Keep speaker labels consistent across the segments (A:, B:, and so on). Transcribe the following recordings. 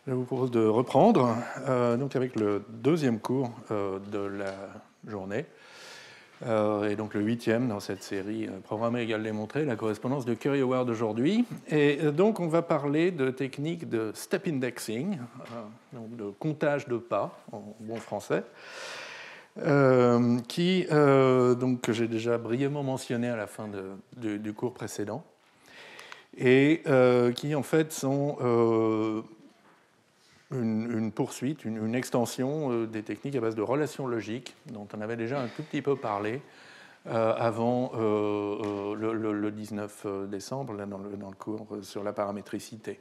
A: Je vous propose de reprendre donc avec le deuxième cours de la journée, et donc le 8e dans cette série Programmer égale démontrer, la correspondance de Curry-Howard aujourd'hui. Et donc on va parler de techniques de step indexing, donc de comptage de pas en bon français, que j'ai déjà brièvement mentionné à la fin du cours précédent, et qui en fait sont une poursuite, une extension des techniques à base de relations logiques, dont on avait déjà un tout petit peu parlé avant le 19 décembre, là, dans le cours sur la paramétricité.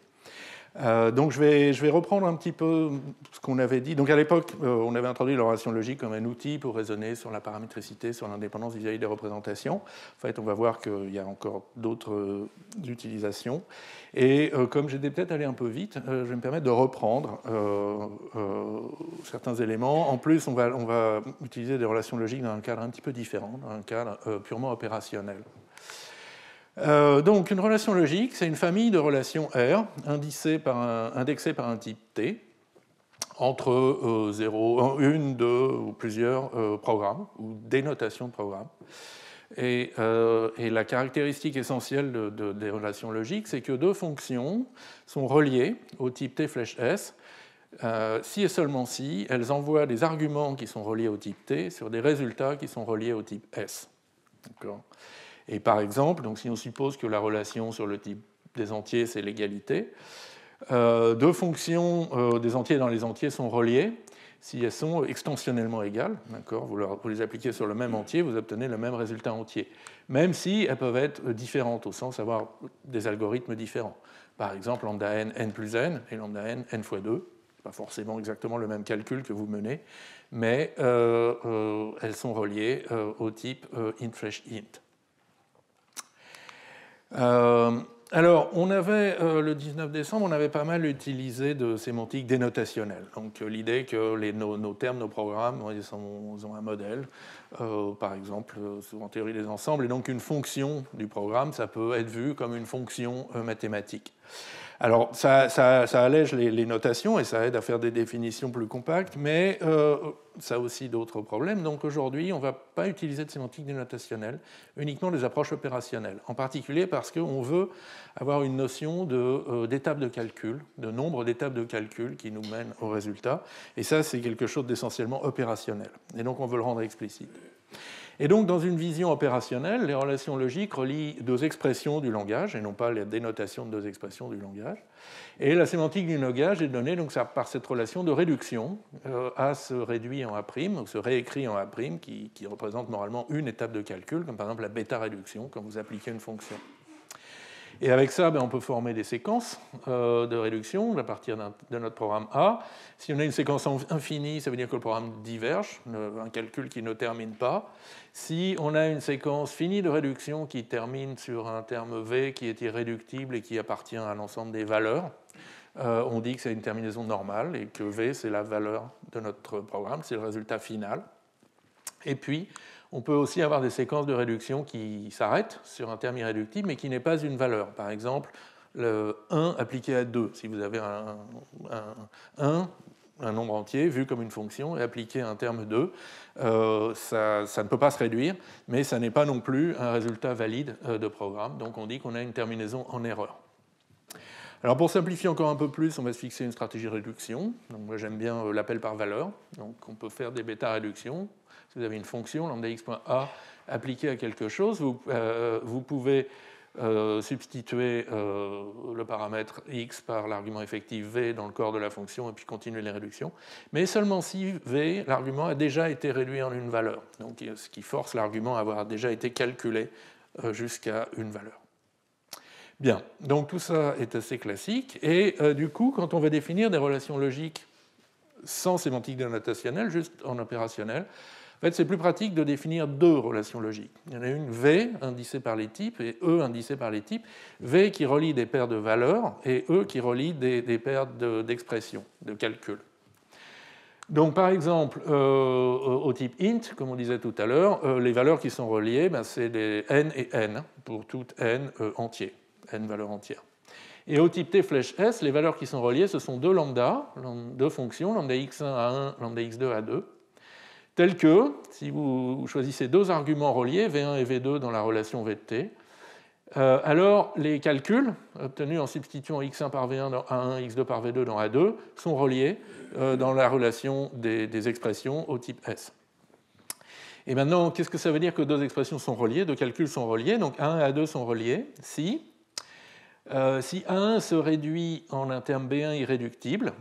A: Donc je vais reprendre un petit peu ce qu'on avait dit. Donc à l'époque, on avait introduit la relation logique comme un outil pour raisonner sur la paramétricité, sur l'indépendance vis-à-vis des représentations. En fait, on va voir qu'il y a encore d'autres utilisations. Et comme j'étais peut-être allé un peu vite, je vais me permettre de reprendre certains éléments. En plus, on va utiliser des relations logiques dans un cadre un petit peu différent, dans un cadre purement opérationnel. Donc une relation logique, c'est une famille de relations R indexées par un type T entre 0, 1, 2 ou plusieurs programmes, ou dénotations de programmes. Et la caractéristique essentielle des relations logiques, c'est que deux fonctions sont reliées au type T flèche S, si et seulement si elles envoient des arguments qui sont reliés au type T sur des résultats qui sont reliés au type S. D'accord. Et par exemple, donc si on suppose que la relation sur le type des entiers, c'est l'égalité, deux fonctions des entiers dans les entiers sont reliées si elles sont extensionnellement égales. Vous les appliquez sur le même entier, vous obtenez le même résultat entier, même si elles peuvent être différentes, au sens d'avoir des algorithmes différents. Par exemple, lambda n, n plus n, et lambda n, n fois 2. Pas forcément exactement le même calcul que vous menez, mais elles sont reliées au type int flèche int. Alors, on avait, le 19 décembre, on avait pas mal utilisé de sémantique dénotationnelle. Donc, l'idée que nos termes, nos programmes, ils ont un modèle, par exemple, en théorie des ensembles, et donc une fonction du programme, ça peut être vu comme une fonction mathématique. Alors, ça allège les notations et ça aide à faire des définitions plus compactes, mais ça a aussi d'autres problèmes. Donc aujourd'hui, on ne va pas utiliser de sémantique dénotationnelle, uniquement des approches opérationnelles, en particulier parce qu'on veut avoir une notion d'étape de calcul, de nombre d'étapes de calcul qui nous mènent au résultat, et ça, c'est quelque chose d'essentiellement opérationnel. Et donc, on veut le rendre explicite. Et donc, dans une vision opérationnelle, les relations logiques relient deux expressions du langage, et non pas la dénotation de deux expressions du langage. Et la sémantique du langage est donnée donc, par cette relation de réduction à se réduit en A', ou se réécrit en A', qui représente moralement une étape de calcul, comme par exemple la bêta-réduction, quand vous appliquez une fonction. Et avec ça, on peut former des séquences de réduction à partir de notre programme A. Si on a une séquence infinie, ça veut dire que le programme diverge, un calcul qui ne termine pas. Si on a une séquence finie de réduction qui termine sur un terme V qui est irréductible et qui appartient à l'ensemble des valeurs, on dit que c'est une terminaison normale et que V, c'est la valeur de notre programme, c'est le résultat final. Et puis, on peut aussi avoir des séquences de réduction qui s'arrêtent sur un terme irréductible, mais qui n'est pas une valeur. Par exemple, le 1 appliqué à 2. Si vous avez un nombre entier vu comme une fonction, et appliqué à un terme 2, ça ne peut pas se réduire, mais ça n'est pas non plus un résultat valide de programme. Donc on dit qu'on a une terminaison en erreur. Alors pour simplifier encore un peu plus, on va se fixer une stratégie de réduction. Donc moi j'aime bien l'appel par valeur. Donc on peut faire des bêta-réductions. Si vous avez une fonction, lambda x.a, appliquée à quelque chose, vous pouvez substituer le paramètre x par l'argument effectif v dans le corps de la fonction et puis continuer les réductions, mais seulement si v, l'argument, a déjà été réduit en une valeur, donc ce qui force l'argument à avoir déjà été calculé jusqu'à une valeur. Bien, donc tout ça est assez classique, et du coup, quand on veut définir des relations logiques sans sémantique dénotationnelle, juste en opérationnel, en fait, c'est plus pratique de définir deux relations logiques. Il y en a une V, indicée par les types, et E, indicée par les types. V qui relie des paires de valeurs, et E qui relie des paires d'expressions, de calcul. Donc, par exemple, au type int, comme on disait tout à l'heure, les valeurs qui sont reliées, c'est des n et n, pour tout n entier, n valeurs entières. Et au type T flèche S, les valeurs qui sont reliées, ce sont deux lambda, deux fonctions, lambda x1 à 1, lambda x2 à 2, telles que, si vous choisissez deux arguments reliés, V1 et V2 dans la relation V de T, alors les calculs obtenus en substituant x1 par V1 dans A1, x2 par V2 dans A2 sont reliés dans la relation des expressions au type S. Et maintenant, qu'est-ce que ça veut dire que deux expressions sont reliées, deux calculs sont reliés? Donc A1 et A2 sont reliés si A1 se réduit en un terme B1 irréductible,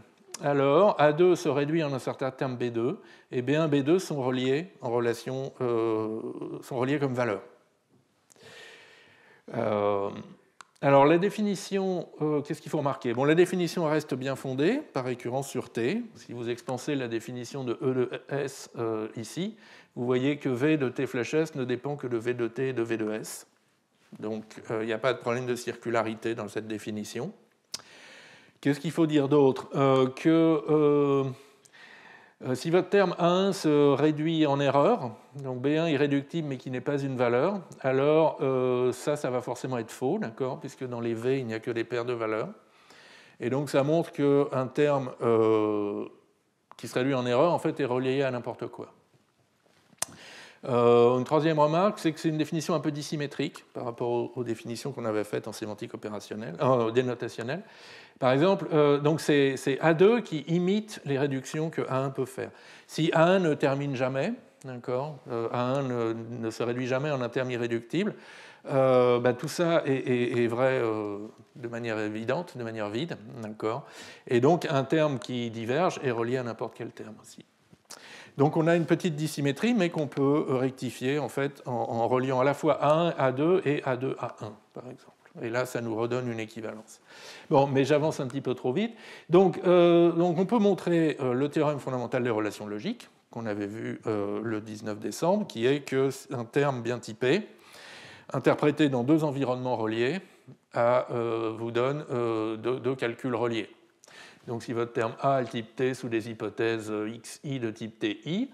A: alors A2 se réduit en un certain terme B2, et B1 et B2 sont reliés en relation, sont reliés comme valeur. Alors la définition, qu'est-ce qu'il faut remarquer? Bon, la définition reste bien fondée par récurrence sur T. Si vous expansez la définition de E de S ici, vous voyez que V de T flèche S ne dépend que de V de T et de V de S. Donc il n'y a pas de problème de circularité dans cette définition. Qu'est-ce qu'il faut dire d'autre? Si votre terme A1 se réduit en erreur, donc B1 irréductible mais qui n'est pas une valeur, alors ça va forcément être faux, d'accord, puisque dans les V, il n'y a que des paires de valeurs. Et donc ça montre qu'un terme qui se réduit en erreur, en fait, est relié à n'importe quoi. Une troisième remarque, c'est que c'est une définition un peu dissymétrique par rapport aux définitions qu'on avait faites en sémantique opérationnelle, dénotationnelle. Par exemple, donc c'est A2 qui imite les réductions que A1 peut faire. Si A1 ne termine jamais, d'accord, A1 ne se réduit jamais en un terme irréductible, tout ça est vrai de manière évidente, de manière vide, d'accord. Et donc un terme qui diverge est relié à n'importe quel terme aussi. Donc on a une petite dissymétrie, mais qu'on peut rectifier en fait en reliant à la fois A1, A2 et A2, A1, par exemple. Et là, ça nous redonne une équivalence. Bon, mais j'avance un petit peu trop vite. Donc on peut montrer le théorème fondamental des relations logiques, qu'on avait vu le 19 décembre, qui est qu'un terme bien typé, interprété dans deux environnements reliés, vous donne deux calculs reliés. Donc si votre terme A a le type T sous des hypothèses xi de type Ti,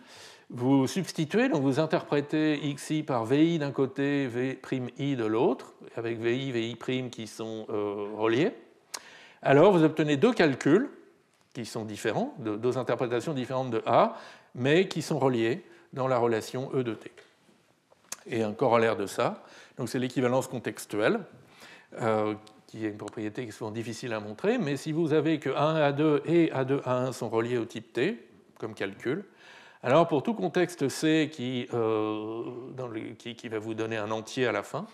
A: vous substituez, donc vous interprétez xi par vi d'un côté, v'I de l'autre, avec vi, vi' qui sont reliés. Alors vous obtenez deux calculs qui sont différents, deux interprétations différentes de A, mais qui sont reliés dans la relation E de T. Et un corollaire de ça, donc c'est l'équivalence contextuelle, qui est une propriété qui est souvent difficile à montrer, mais si vous avez que A1, A2 et A2, A1 sont reliés au type T, comme calcul, alors pour tout contexte C qui va vous donner un entier à la fin,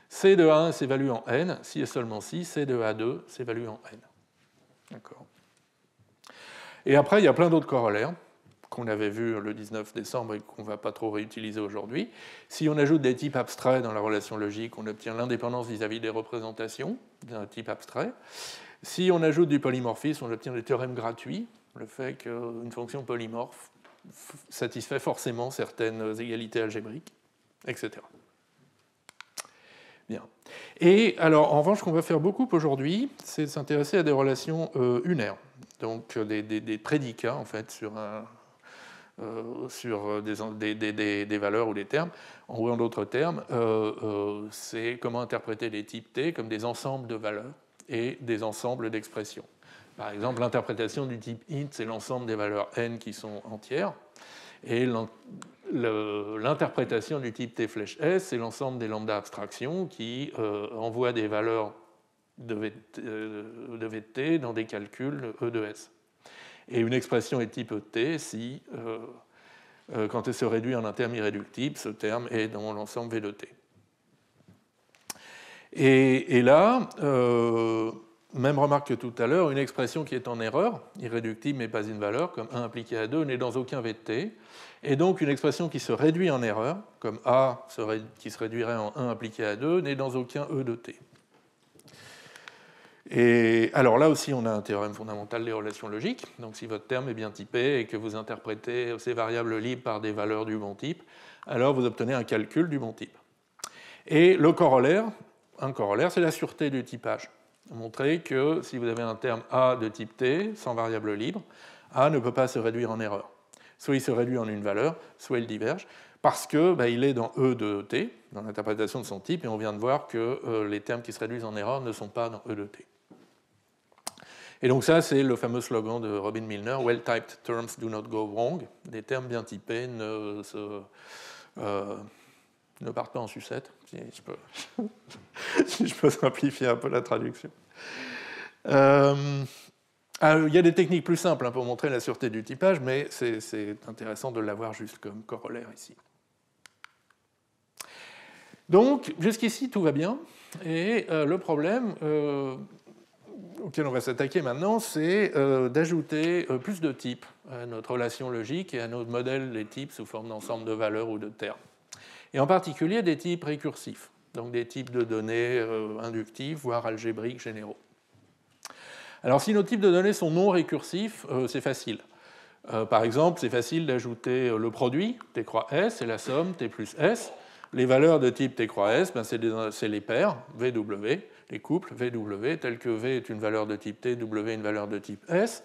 A: C de A1 s'évalue en n, si et seulement si C de A2 s'évalue en n. D'accord. Et après, il y a plein d'autres corollaires qu'on avait vus le 19 décembre et qu'on ne va pas trop réutiliser aujourd'hui. Si on ajoute des types abstraits dans la relation logique, on obtient l'indépendance vis-à-vis des représentations d'un type abstrait. Si on ajoute du polymorphisme, on obtient des théorèmes gratuits, le fait qu'une fonction polymorphe satisfait forcément certaines égalités algébriques, etc. Bien. Et alors, en revanche, ce qu'on va faire beaucoup aujourd'hui, c'est s'intéresser à des relations unaires, donc des prédicats, en fait, sur des valeurs ou des termes. En d'autres termes, c'est comment interpréter les types T comme des ensembles de valeurs et des ensembles d'expressions. Par exemple, l'interprétation du type int, c'est l'ensemble des valeurs n qui sont entières, et l'interprétation du type T flèche S, c'est l'ensemble des lambda abstractions qui envoient des valeurs de V de T dans des calculs E de S. Et une expression est type T si, quand elle se réduit en un terme irréductible, ce terme est dans l'ensemble V de T. Et là, même remarque que tout à l'heure, une expression qui est en erreur, irréductible mais pas une valeur, comme 1 impliqué à 2, n'est dans aucun V de T. Et donc une expression qui se réduit en erreur, comme A qui se réduirait en 1 impliqué à 2, n'est dans aucun E de T. Et alors là aussi, on a un théorème fondamental des relations logiques. Donc si votre terme est bien typé et que vous interprétez ces variables libres par des valeurs du bon type, alors vous obtenez un calcul du bon type. Et le corollaire, un corollaire, c'est la sûreté du typage. Montrer que si vous avez un terme A de type T, sans variable libre, A ne peut pas se réduire en erreur. Soit il se réduit en une valeur, soit il diverge, parce qu'il est dans E de T, dans l'interprétation de son type, et on vient de voir que les termes qui se réduisent en erreur ne sont pas dans E de T. Et donc ça, c'est le fameux slogan de Robin Milner, « Well-typed terms do not go wrong ». Des termes bien typés ne partent pas en sucette, si je peux, si je peux simplifier un peu la traduction. Il y a des techniques plus simples pour montrer la sûreté du typage, mais c'est intéressant de l'avoir juste comme corollaire ici. Donc, jusqu'ici, tout va bien. Et le problème auquel on va s'attaquer maintenant, c'est d'ajouter plus de types à notre relation logique et à notre modèle des types sous forme d'ensemble de valeurs ou de termes. Et en particulier des types récursifs, donc des types de données inductives, voire algébriques généraux. Alors, si nos types de données sont non récursifs, c'est facile. Par exemple, c'est facile d'ajouter le produit, t croix S, et la somme, t plus S. Les valeurs de type t croix S, c'est les paires, VW, les couples VW, tels que V est une valeur de type T, W une valeur de type S.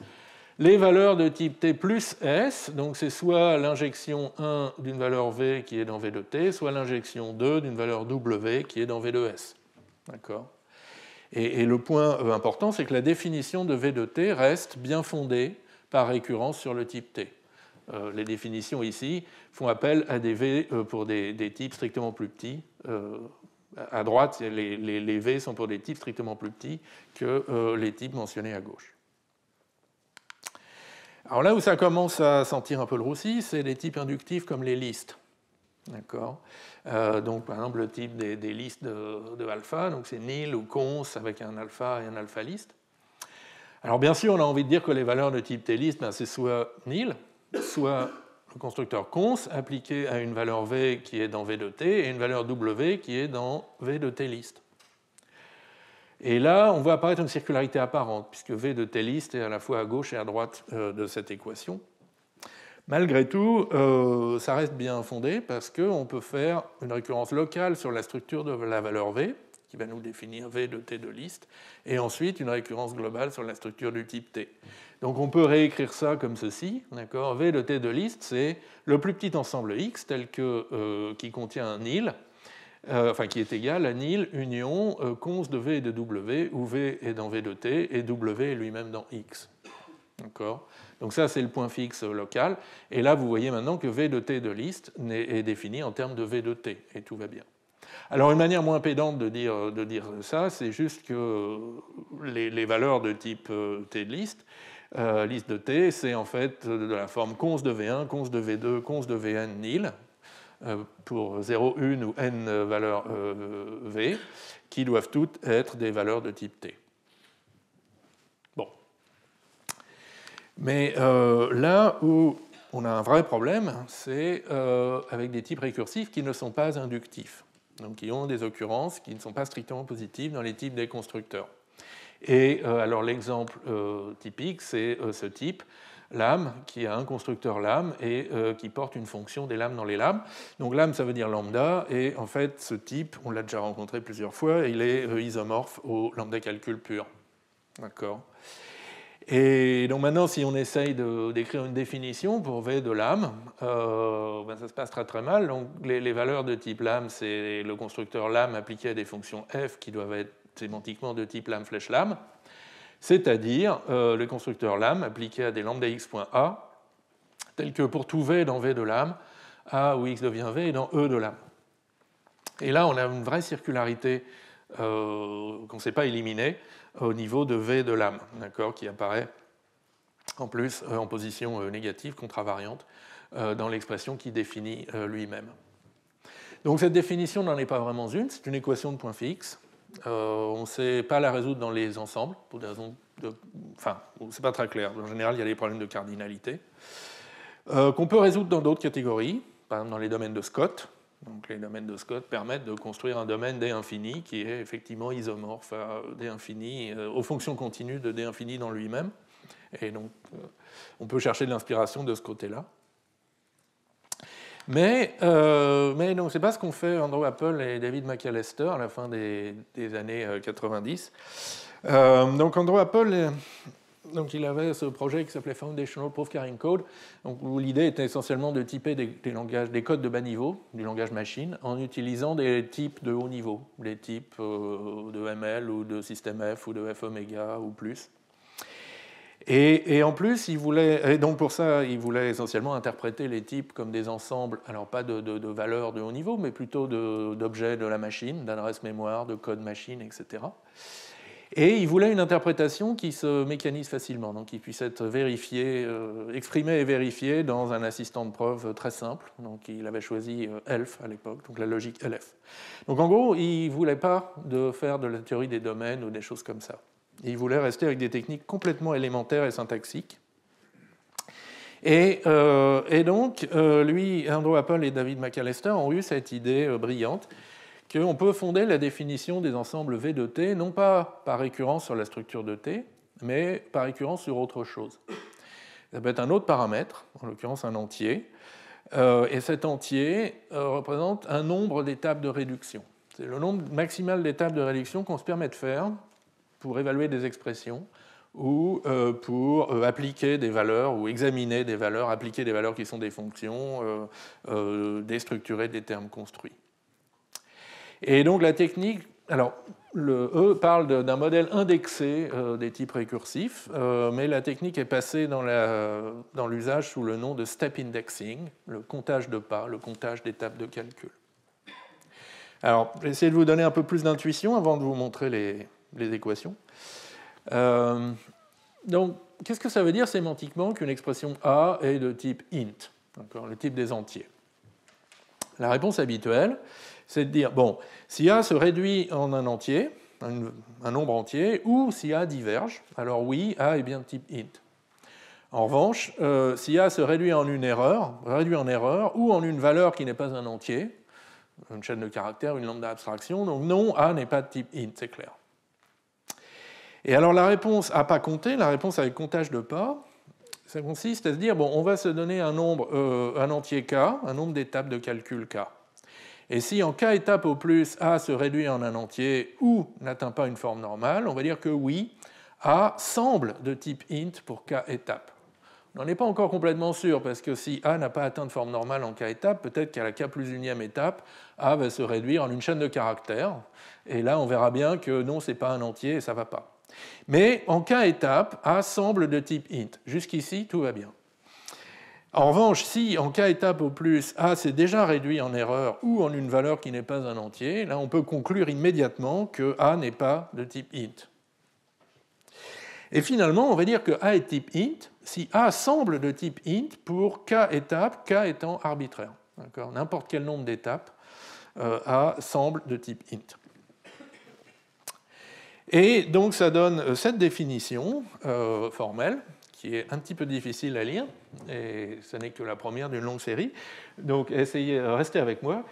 A: Les valeurs de type T plus S, donc c'est soit l'injection 1 d'une valeur V qui est dans V de T, soit l'injection 2 d'une valeur W qui est dans V de S. D'accord ? Et le point important, c'est que la définition de V de T reste bien fondée par récurrence sur le type T. Les définitions ici font appel à des V pour des types strictement plus petits. À droite, les V sont pour des types strictement plus petits que les types mentionnés à gauche. Alors là où ça commence à sentir un peu le roussi, c'est des types inductifs comme les listes. D'accord. Donc par exemple le type des listes de alpha, donc c'est nil ou cons avec un alpha et un alpha liste. Alors bien sûr, on a envie de dire que les valeurs de type t-list, c'est soit nil, soit le constructeur cons appliqué à une valeur v qui est dans v de t et une valeur w qui est dans v de t-list. Et là, on voit apparaître une circularité apparente, puisque v de t-list est à la fois à gauche et à droite de cette équation. Malgré tout, ça reste bien fondé, parce qu'on peut faire une récurrence locale sur la structure de la valeur v, qui va nous définir v de t de liste, et ensuite une récurrence globale sur la structure du type t. Donc on peut réécrire ça comme ceci, d'accord ? V de t de liste, c'est le plus petit ensemble x qui contient un nil, qui est égal à nil union cons de v et de w, où v est dans v de t et w est lui-même dans x. D'accord ? Donc ça, c'est le point fixe local. Et là, vous voyez maintenant que v de t de liste est défini en termes de v de t, et tout va bien. Alors une manière moins pédante de dire ça, c'est juste que les valeurs de type t de liste, liste de t, c'est en fait de la forme cons de v1, cons de v2, cons de vn nil, pour 0, 1 ou n valeurs v, qui doivent toutes être des valeurs de type t. Bon. Mais là où on a un vrai problème, c'est avec des types récursifs qui ne sont pas inductifs, donc qui ont des occurrences qui ne sont pas strictement positives dans les types des constructeurs. Et alors l'exemple typique, c'est ce type, lame, qui a un constructeur lame et qui porte une fonction des lames dans les lames. Donc lame, ça veut dire lambda, et en fait, ce type, on l'a déjà rencontré plusieurs fois, il est isomorphe au lambda calcul pur. D'accord ? Et donc maintenant, si on essaye d'écrire une définition pour V de lame, ça se passe très très mal. Donc les valeurs de type lame, c'est le constructeur lame appliqué à des fonctions f qui doivent être sémantiquement de type lame flèche lame, c'est-à-dire le constructeur lame appliqué à des lambda x.a, tel que pour tout v dans v de lame, a où x devient v est dans e de lame. Et là, on a une vraie circularité qu'on ne sait pas éliminer au niveau de v de lame, d'accord, qui apparaît en plus en position négative, contravariante, dans l'expression qui définit lui-même. Donc cette définition n'en est pas vraiment une, c'est une équation de point fixe. On ne sait pas la résoudre dans les ensembles, pour des raisons c'est pas très clair. En général, il y a des problèmes de cardinalité. Qu'on peut résoudre dans d'autres catégories, par exemple dans les domaines de Scott. Donc les domaines de Scott permettent de construire un domaine D infini qui est effectivement isomorphe à D infini, aux fonctions continues de D infini dans lui-même. Et donc on peut chercher de l'inspiration de ce côté-là. Mais donc c'est pas ce qu'ont fait Andrew Appel et David McAllister à la fin des années 90. Donc Andrew Appel, donc il avait ce projet qui s'appelait Foundational Proof Carrying Code, donc où l'idée était essentiellement de typer des codes de bas niveau, du langage machine, en utilisant des types de haut niveau, des types de ML ou de système F ou de F oméga ou plus. Et en plus, et donc pour ça, il voulait essentiellement interpréter les types comme des ensembles, alors pas de valeurs de haut niveau, mais plutôt d'objets de la machine, d'adresses mémoire, de code machine, etc. Et il voulait une interprétation qui se mécanise facilement, donc qui puisse être vérifiée, exprimée et vérifiée dans un assistant de preuve très simple. Donc il avait choisi ELF à l'époque, donc la logique LF. Donc en gros, il ne voulait pas faire de la théorie des domaines ou des choses comme ça. Il voulait rester avec des techniques complètement élémentaires et syntaxiques. Et donc, lui, Andrew Appel et David McAllister ont eu cette idée brillante qu'on peut fonder la définition des ensembles V de T, non pas par récurrence sur la structure de T, mais par récurrence sur autre chose. Ça peut être un autre paramètre, en l'occurrence un entier, et cet entier représente un nombre d'étapes de réduction. C'est le nombre maximal d'étapes de réduction qu'on se permet de faire pour évaluer des expressions ou pour appliquer des valeurs ou examiner des valeurs, appliquer des valeurs qui sont des fonctions, déstructurer des termes construits. Et donc la technique, alors le E parle d'un modèle indexé des types récursifs, mais la technique est passée dans l'usage sous le nom de step indexing, le comptage de pas, le comptage d'étapes de calcul. Alors, je vais essayer de vous donner un peu plus d'intuition avant de vous montrer les équations. Donc, qu'est-ce que ça veut dire sémantiquement qu'une expression A est de type int, le type des entiers? La réponse habituelle, c'est de dire, bon, si A se réduit en un entier, un nombre entier, ou si A diverge, alors oui, A est bien de type int. En revanche, si A se réduit en erreur, ou en une valeur qui n'est pas un entier, une chaîne de caractères, une lambda abstraction, donc non, A n'est pas de type int, c'est clair. Et alors la réponse à pas compter, la réponse avec comptage de pas, ça consiste à se dire, bon, on va se donner un nombre, un entier k, un nombre d'étapes de calcul k. Et si en k étapes au plus, A se réduit en un entier ou n'atteint pas une forme normale, on va dire que oui, A semble de type int pour k étapes. On n'en est pas encore complètement sûr, parce que si A n'a pas atteint de forme normale en k étapes, peut-être qu'à la k plus unième étape, A va se réduire en une chaîne de caractères, et là on verra bien que non, ce n'est pas un entier et ça ne va pas. Mais en k étapes, A semble de type int. Jusqu'ici, tout va bien. En revanche, si en k étapes au plus, A s'est déjà réduit en erreur ou en une valeur qui n'est pas un entier, là on peut conclure immédiatement que A n'est pas de type int. Et finalement, on va dire que A est type int si A semble de type int pour k étapes, k étant arbitraire. N'importe quel nombre d'étapes, A semble de type int. Et donc ça donne cette définition formelle, qui est un petit peu difficile à lire, et ce n'est que la première d'une longue série, donc essayez, restez avec moi.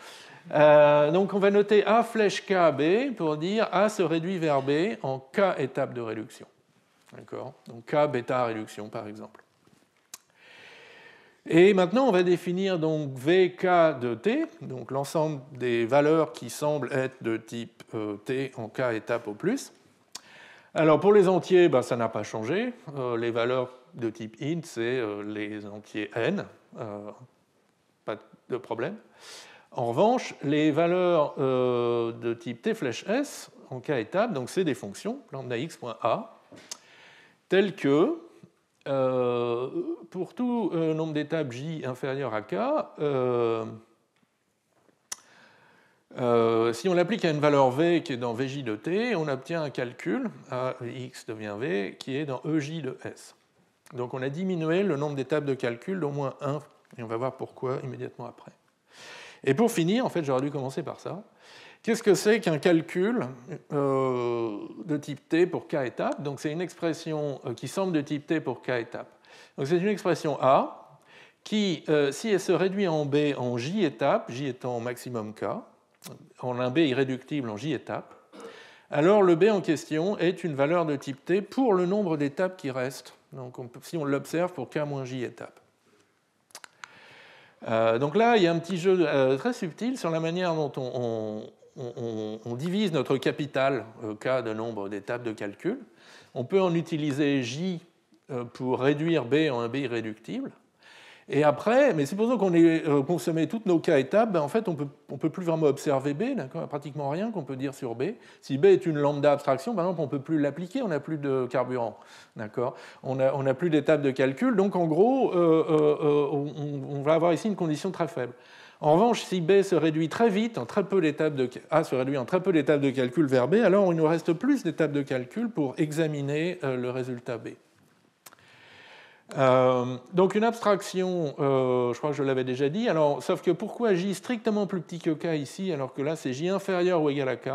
A: Donc on va noter A flèche KB pour dire A se réduit vers B en K étapes de réduction. D'accord ? Donc K bêta réduction par exemple. Et maintenant on va définir donc VK de T, donc l'ensemble des valeurs qui semblent être de type T en K étapes au plus. Alors pour les entiers, ça n'a pas changé. Les valeurs de type int, c'est les entiers n, pas de problème. En revanche, les valeurs de type t flèche s en k étapes, donc c'est des fonctions, lambda x.a, telles que, pour tout nombre d'étapes j inférieur à k, si on l'applique à une valeur v qui est dans vj de t, on obtient un calcul, x devient v, qui est dans ej de s. Donc on a diminué le nombre d'étapes de calcul d'au moins 1, et on va voir pourquoi immédiatement après. Et pour finir, en fait j'aurais dû commencer par ça, qu'est-ce que c'est qu'un calcul de type t pour k étapes? Donc c'est une expression qui semble de type t pour k étapes. Donc c'est une expression a qui, si elle se réduit en b en j étapes, j étant maximum k, en un b irréductible en j étapes, alors le b en question est une valeur de type t pour le nombre d'étapes qui restent. Donc si on l'observe pour k moins j étapes. Donc là, il y a un petit jeu très subtil sur la manière dont on divise notre capital k de nombre d'étapes de calcul. On peut en utiliser j pour réduire b en un b irréductible. Et après, mais supposons qu'on ait consommé toutes nos k étapes, ben en fait, on peut plus vraiment observer B, d'accord, il n'y a pratiquement rien qu'on peut dire sur B. Si B est une lambda abstraction, par exemple, on ne peut plus l'appliquer, on n'a plus de carburant, d'accord, on n'a plus d'étapes de calcul, donc en gros, on va avoir ici une condition très faible. En revanche, si B se réduit très vite, A se réduit en très peu d'étapes de calcul vers B, alors il nous reste plus d'étapes de calcul pour examiner le résultat B. Donc une abstraction, je crois que je l'avais déjà dit, alors, sauf que pourquoi J strictement plus petit que K ici, alors que là c'est J inférieur ou égal à K?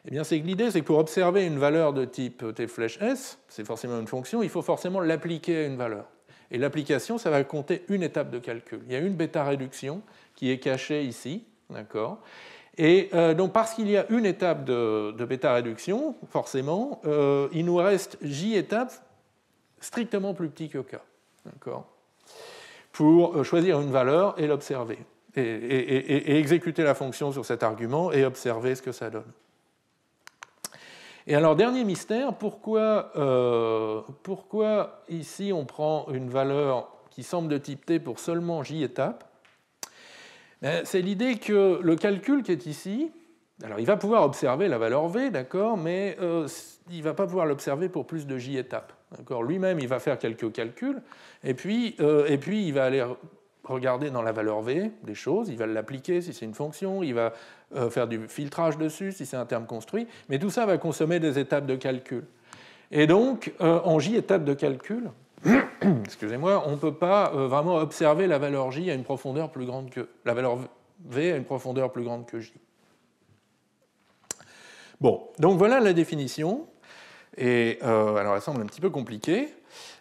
A: Eh bien, c'est que l'idée, c'est que pour observer une valeur de type T flèche S, c'est forcément une fonction, il faut forcément l'appliquer à une valeur. Et l'application, ça va compter une étape de calcul. Il y a une bêta-réduction qui est cachée ici, d'accord? Et donc, parce qu'il y a une étape de bêta-réduction, forcément, il nous reste J étapes strictement plus petit que K, d'accord, pour choisir une valeur et l'observer, et exécuter la fonction sur cet argument et observer ce que ça donne. Et alors, dernier mystère, pourquoi ici on prend une valeur qui semble de type T pour seulement J étapes? C'est l'idée que le calcul qui est ici, alors il va pouvoir observer la valeur V, d'accord, mais il ne va pas pouvoir l'observer pour plus de J étapes. Lui-même, il va faire quelques calculs, et puis il va aller regarder dans la valeur V des choses, il va l'appliquer si c'est une fonction, il va faire du filtrage dessus si c'est un terme construit, mais tout ça va consommer des étapes de calcul. Et donc, en J étapes de calcul, excusez-moi, on ne peut pas vraiment observer la valeur J à une profondeur plus grande que... la valeur V à une profondeur plus grande que J. Bon, donc voilà la définition. Et alors elle semble un petit peu compliquée,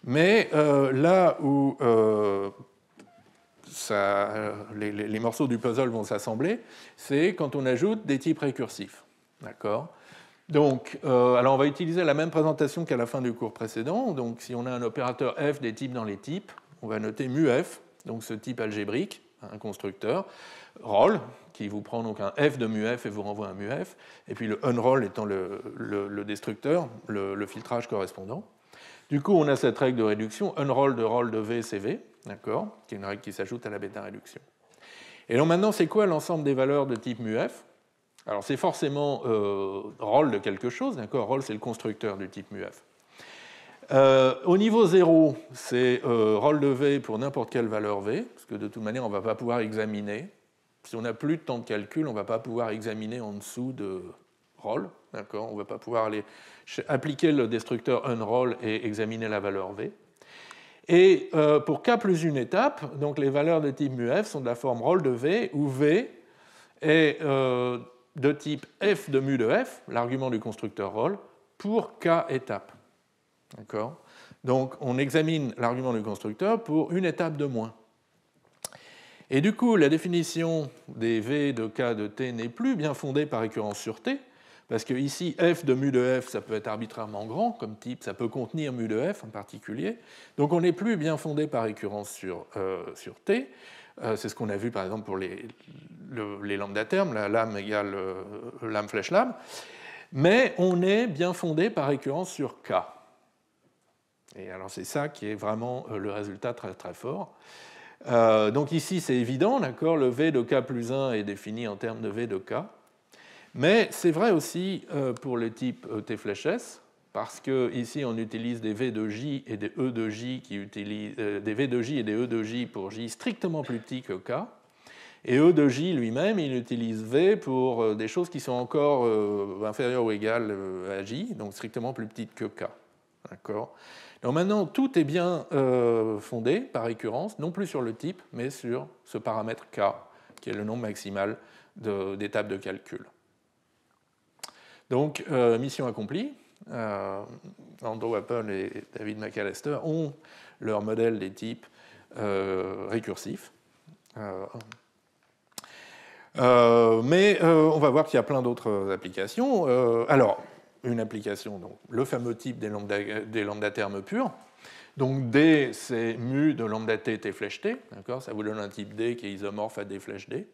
A: mais là où les morceaux du puzzle vont s'assembler, c'est quand on ajoute des types récursifs. D'accord ? Donc, alors on va utiliser la même présentation qu'à la fin du cours précédent. Donc, si on a un opérateur f des types dans les types, on va noter mu-f, donc ce type algébrique, un constructeur, roll, qui vous prend donc un f de mu-f et vous renvoie un mu-f, et puis le unroll étant le destructeur, le filtrage correspondant. Du coup, on a cette règle de réduction, unroll de roll de v, c'est v, d'accord, qui est une règle qui s'ajoute à la bêta-réduction. Et donc maintenant, c'est quoi l'ensemble des valeurs de type mu-f? Alors c'est forcément roll de quelque chose, d'accord, roll c'est le constructeur du type mu-f. Au niveau 0, c'est roll de v pour n'importe quelle valeur v, parce que de toute manière, on ne va pas pouvoir examiner. Si on n'a plus de temps de calcul, on ne va pas pouvoir examiner en dessous de roll, d'accord, on ne va pas pouvoir aller appliquer le destructeur unroll et examiner la valeur v. Et pour k plus une étape, donc les valeurs de type mu-f sont de la forme roll de v, où v est de type f de mu de f, l'argument du constructeur roll, pour k étapes. D'accord ? Donc on examine l'argument du constructeur pour une étape de moins. Et du coup, la définition des v de k de t n'est plus bien fondée par récurrence sur t, parce que ici, f de mu de f, ça peut être arbitrairement grand comme type, ça peut contenir mu de f en particulier. Donc on n'est plus bien fondé par récurrence sur t. C'est ce qu'on a vu par exemple pour les lambda termes, la lame égale lame flèche lame. Mais on est bien fondé par récurrence sur k. Et alors c'est ça qui est vraiment le résultat très très fort. Donc ici c'est évident, d'accord, le v de k plus 1 est défini en termes de v de k. Mais c'est vrai aussi pour le type T flèche S, parce qu'ici on utilise des V de J et des E de J qui utilisent des V de J et des E de J pour J strictement plus petit que K. Et E de J lui-même, il utilise V pour des choses qui sont encore inférieures ou égales à J, donc strictement plus petites que K. D'accord ? Donc maintenant, tout est bien fondé par récurrence, non plus sur le type, mais sur ce paramètre K, qui est le nombre maximal d'étapes de calcul. Donc, mission accomplie. Andrew Appel et David McAllister ont leur modèle des types récursifs. Mais on va voir qu'il y a plein d'autres applications. Alors, une application, donc, le fameux type des lambda termes purs. Donc, D, c'est mu de lambda t, t flèche t. Ça vous donne un type D qui est isomorphe à D flèche D.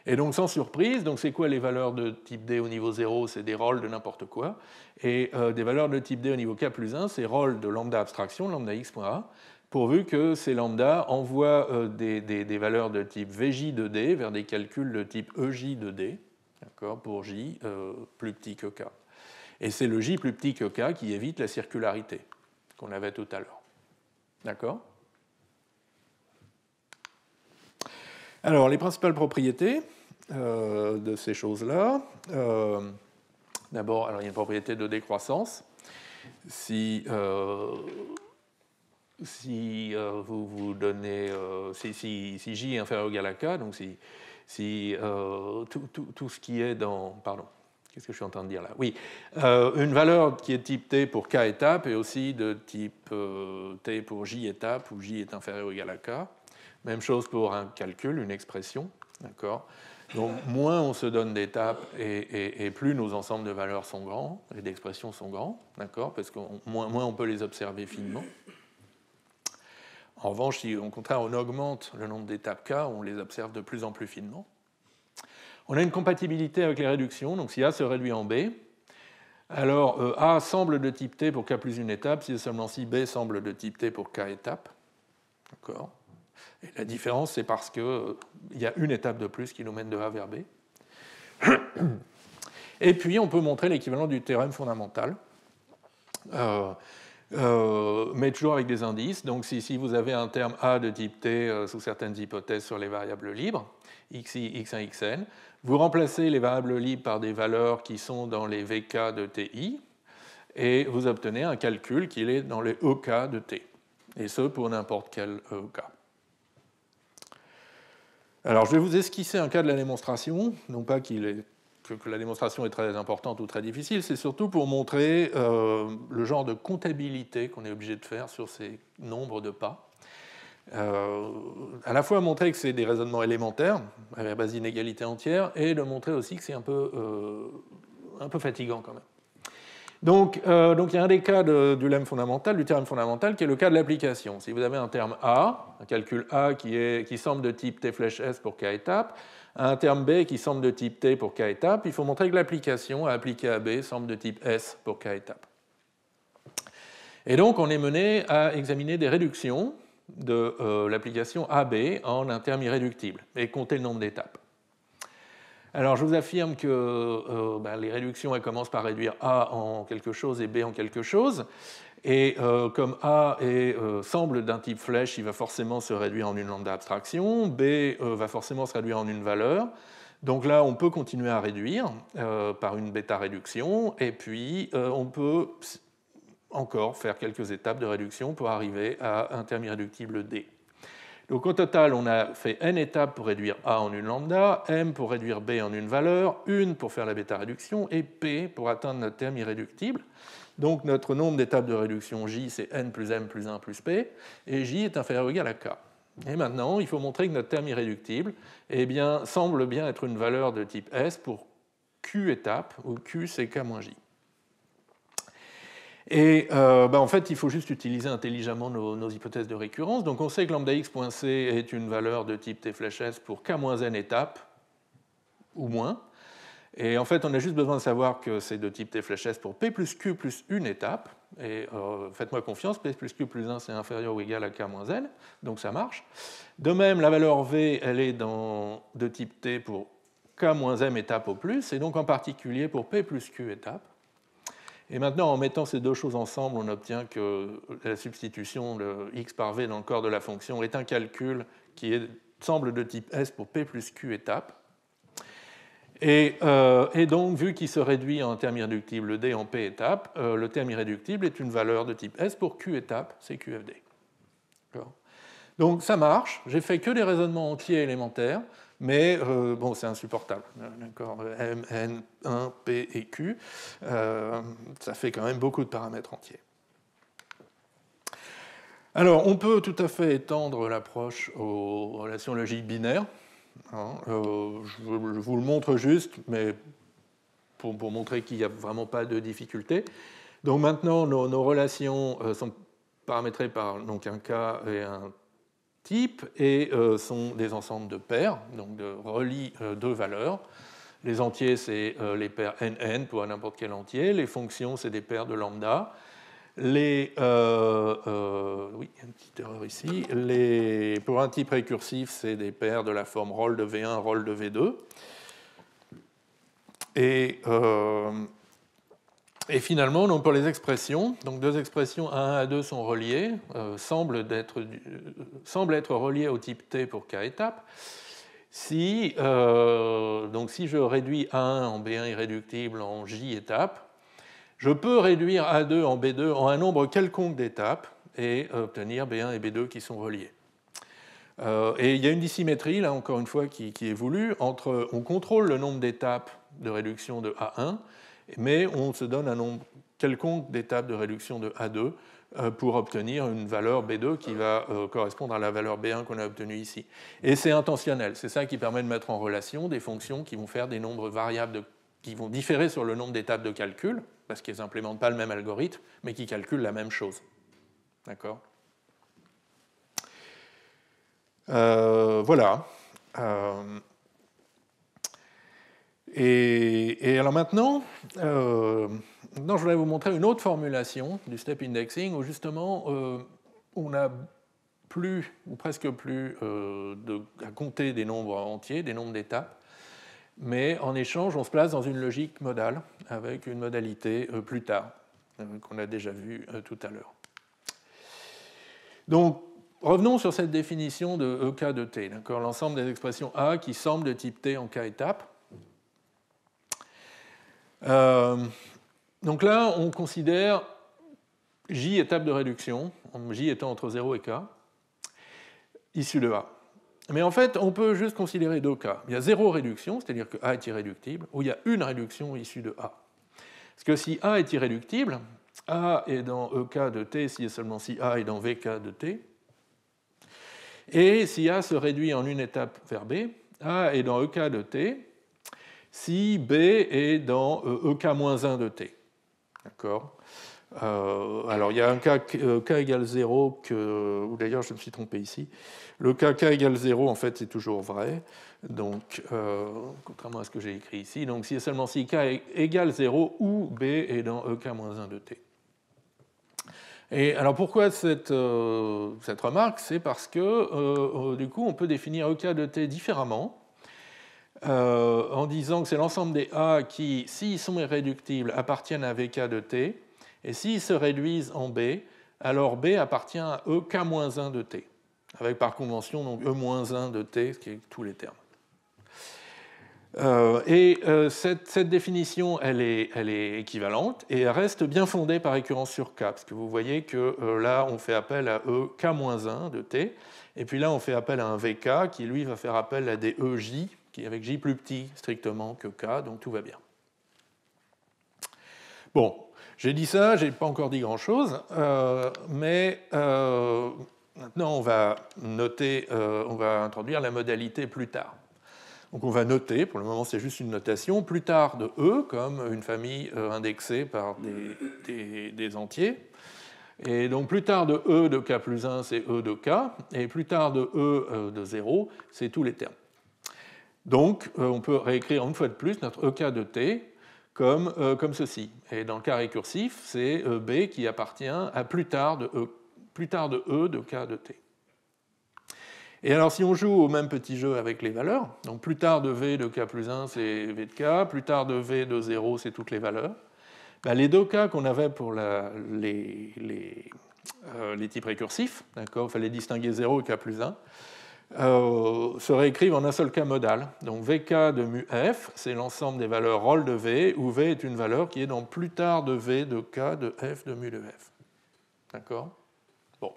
A: Et donc, sans surprise, donc c'est quoi les valeurs de type D au niveau 0? C'est des rolls de n'importe quoi. Et des valeurs de type D au niveau k plus 1, c'est roll de lambda abstraction, lambda x.a, pourvu que ces lambda envoient des valeurs de type VJ de D vers des calculs de type EJ de D, pour J plus petit que K. Et c'est le J plus petit que K qui évite la circularité qu'on avait tout à l'heure. D'accord ? Alors, les principales propriétés de ces choses-là. D'abord, il y a une propriété de décroissance. Si vous donnez, si J est inférieur ou égal à K, donc si tout ce qui est dans... Pardon, qu'est-ce que je suis en train de dire là ? Oui, une valeur qui est type T pour K étapes et aussi de type T pour J étapes, où J est inférieur ou égal à K. Même chose pour un calcul, une expression. D'accord ? Donc, moins on se donne d'étapes et plus nos ensembles de valeurs sont grands et d'expressions sont grands, d'accord ? Parce que moins on peut les observer finement. En revanche, si au contraire on augmente le nombre d'étapes K, on les observe de plus en plus finement. On a une compatibilité avec les réductions, donc si A se réduit en B, alors A semble de type T pour K plus une étape, si et seulement si B semble de type T pour K étapes. D'accord ? Et la différence, c'est parce qu'il y a une étape de plus qui nous mène de A vers B. Et puis, on peut montrer l'équivalent du théorème fondamental, mais toujours avec des indices. Donc, si vous avez un terme A de type T sous certaines hypothèses sur les variables libres, xi, x1, xn, vous remplacez les variables libres par des valeurs qui sont dans les vk de ti, et vous obtenez un calcul qui est dans les ek de t, et ce pour n'importe quel ek. Alors, je vais vous esquisser un cas de la démonstration, non pas que la démonstration est très importante ou très difficile, c'est surtout pour montrer le genre de comptabilité qu'on est obligé de faire sur ces nombres de pas. À la fois montrer que c'est des raisonnements élémentaires, à la base d'inégalités entières, et de montrer aussi que c'est un peu fatigant quand même. Donc, il y a un des cas du théorème fondamental, qui est le cas de l'application. Si vous avez un terme A, un calcul A qui semble de type T flèche S pour K étapes, un terme B qui semble de type T pour K étapes, il faut montrer que l'application à appliquer à B semble de type S pour K étapes. Et donc, on est mené à examiner des réductions de l'application AB en un terme irréductible et compter le nombre d'étapes. Alors, je vous affirme que les réductions, elles commencent par réduire A en quelque chose et B en quelque chose. Et comme A semble d'un type flèche, il va forcément se réduire en une lambda abstraction. B va forcément se réduire en une valeur. Donc là, on peut continuer à réduire par une bêta-réduction. Et puis, on peut encore faire quelques étapes de réduction pour arriver à un terme irréductible D. Donc au total, on a fait n étapes pour réduire A en une lambda, m pour réduire B en une valeur, une pour faire la bêta-réduction, et p pour atteindre notre terme irréductible. Donc notre nombre d'étapes de réduction J, c'est n plus m plus 1 plus p, et J est inférieur ou égal à K. Et maintenant, il faut montrer que notre terme irréductible semble bien être une valeur de type S pour Q étapes, où Q c'est K moins J. Et en fait, il faut juste utiliser intelligemment nos hypothèses de récurrence. Donc on sait que lambda x.c est une valeur de type t flèche s pour k-n étapes, ou moins. Et en fait, on a juste besoin de savoir que c'est de type t flèche s pour p plus q plus une étape. Et faites-moi confiance, p plus q plus 1, c'est inférieur ou égal à k-n, donc ça marche. De même, la valeur v, elle est de type t pour k-m étapes au plus, et donc en particulier pour p plus q étapes. Et maintenant, en mettant ces deux choses ensemble, on obtient que la substitution de x par v dans le corps de la fonction est un calcul qui semble de type S pour p plus q étapes. Et donc, vu qu'il se réduit en terme irréductible d en p étapes, le terme irréductible est une valeur de type S pour q étapes, c'est QFD. Donc ça marche, j'ai fait que des raisonnements entiers élémentaires, mais c'est insupportable. D'accord, M, N, 1, P et Q, ça fait quand même beaucoup de paramètres entiers. Alors, on peut tout à fait étendre l'approche aux relations logiques binaires. Je vous le montre juste, mais pour montrer qu'il n'y a vraiment pas de difficulté. Donc maintenant, nos relations sont paramétrées par donc, un K et un type et sont des ensembles de paires, donc relient deux valeurs. Les entiers, c'est les paires NN pour n'importe quel entier. Les fonctions, c'est des paires de lambda. oui, il y a une petite erreur ici. Pour un type récursif, c'est des paires de la forme roll de V1, roll de V2. Et finalement, donc pour les expressions, donc deux expressions A1 et A2 sont reliées, semblent être reliées au type T pour K étapes. Donc si je réduis A1 en B1 irréductible en J étapes, je peux réduire A2 en B2 en un nombre quelconque d'étapes et obtenir B1 et B2 qui sont reliés. Et il y a une dissymétrie, là encore une fois, qui est voulue, entre on contrôle le nombre d'étapes de réduction de A1, mais on se donne un nombre quelconque d'étapes de réduction de A2 pour obtenir une valeur B2 qui va correspondre à la valeur B1 qu'on a obtenue ici. Et c'est intentionnel, c'est ça qui permet de mettre en relation des fonctions qui vont faire des nombres variables qui vont différer sur le nombre d'étapes de calcul, parce qu'ils n'implémentent pas le même algorithme, mais qui calculent la même chose. D'accord ? Voilà. Et alors maintenant, je voudrais vous montrer une autre formulation du step indexing où justement on n'a plus, ou presque plus, à compter des nombres entiers, des nombres d'étapes, mais en échange, on se place dans une logique modale avec une modalité plus tard, qu'on a déjà vue tout à l'heure. Donc, revenons sur cette définition de EK de T, l'ensemble des expressions A qui semblent de type T en K étapes. Donc là, on considère J étapes de réduction, J étant entre 0 et K, issues de A. Mais en fait, on peut juste considérer deux cas. Il y a zéro réduction, c'est-à-dire que A est irréductible, ou il y a une réduction issue de A. Parce que si A est irréductible, A est dans EK de T si et seulement si A est dans VK de T. Et si A se réduit en une étape vers B, A est dans EK de T si B est dans EK-1 de T. D'accord ? Alors il y a un cas K égale 0, ou d'ailleurs je me suis trompé ici. Le cas K égale 0, en fait, c'est toujours vrai, donc, contrairement à ce que j'ai écrit ici. Donc si et seulement si K égale 0 ou B est dans EK-1 de T. Et alors pourquoi cette remarque ? C'est parce que du coup on peut définir EK de T différemment, en disant que c'est l'ensemble des A qui, s'ils sont irréductibles, appartiennent à VK de T, et s'ils se réduisent en B, alors B appartient à EK-1 de T, avec par convention donc E-1 de T, ce qui est tous les termes. Cette définition, elle est équivalente, et elle reste bien fondée par récurrence sur K, parce que vous voyez que là, on fait appel à EK-1 de T, et puis là, on fait appel à un VK, qui lui va faire appel à des EJ, qui est avec J plus petit strictement que K, donc tout va bien. Bon, j'ai dit ça, je n'ai pas encore dit grand-chose, mais maintenant on va introduire la modalité plus tard. Donc on va noter, pour le moment c'est juste une notation, plus tard de E, comme une famille indexée par des entiers. Et donc plus tard de E de K plus 1, c'est E de K, et plus tard de E de 0, c'est tous les termes. Donc, on peut réécrire une fois de plus notre EK de T comme ceci. Et dans le cas récursif, c'est B qui appartient à plus tard de E de K de T. Et alors, si on joue au même petit jeu avec les valeurs, donc plus tard de V de K plus 1, c'est V de K, plus tard de V de 0, c'est toutes les valeurs, ben, les deux cas qu'on avait pour les types récursifs, il fallait distinguer 0 et K plus 1, se réécrivent en un seul cas modal. Donc Vk de mu f, c'est l'ensemble des valeurs roll de V, où V est une valeur qui est dans plus tard de V de K de f de mu de f. D'accord ? Bon.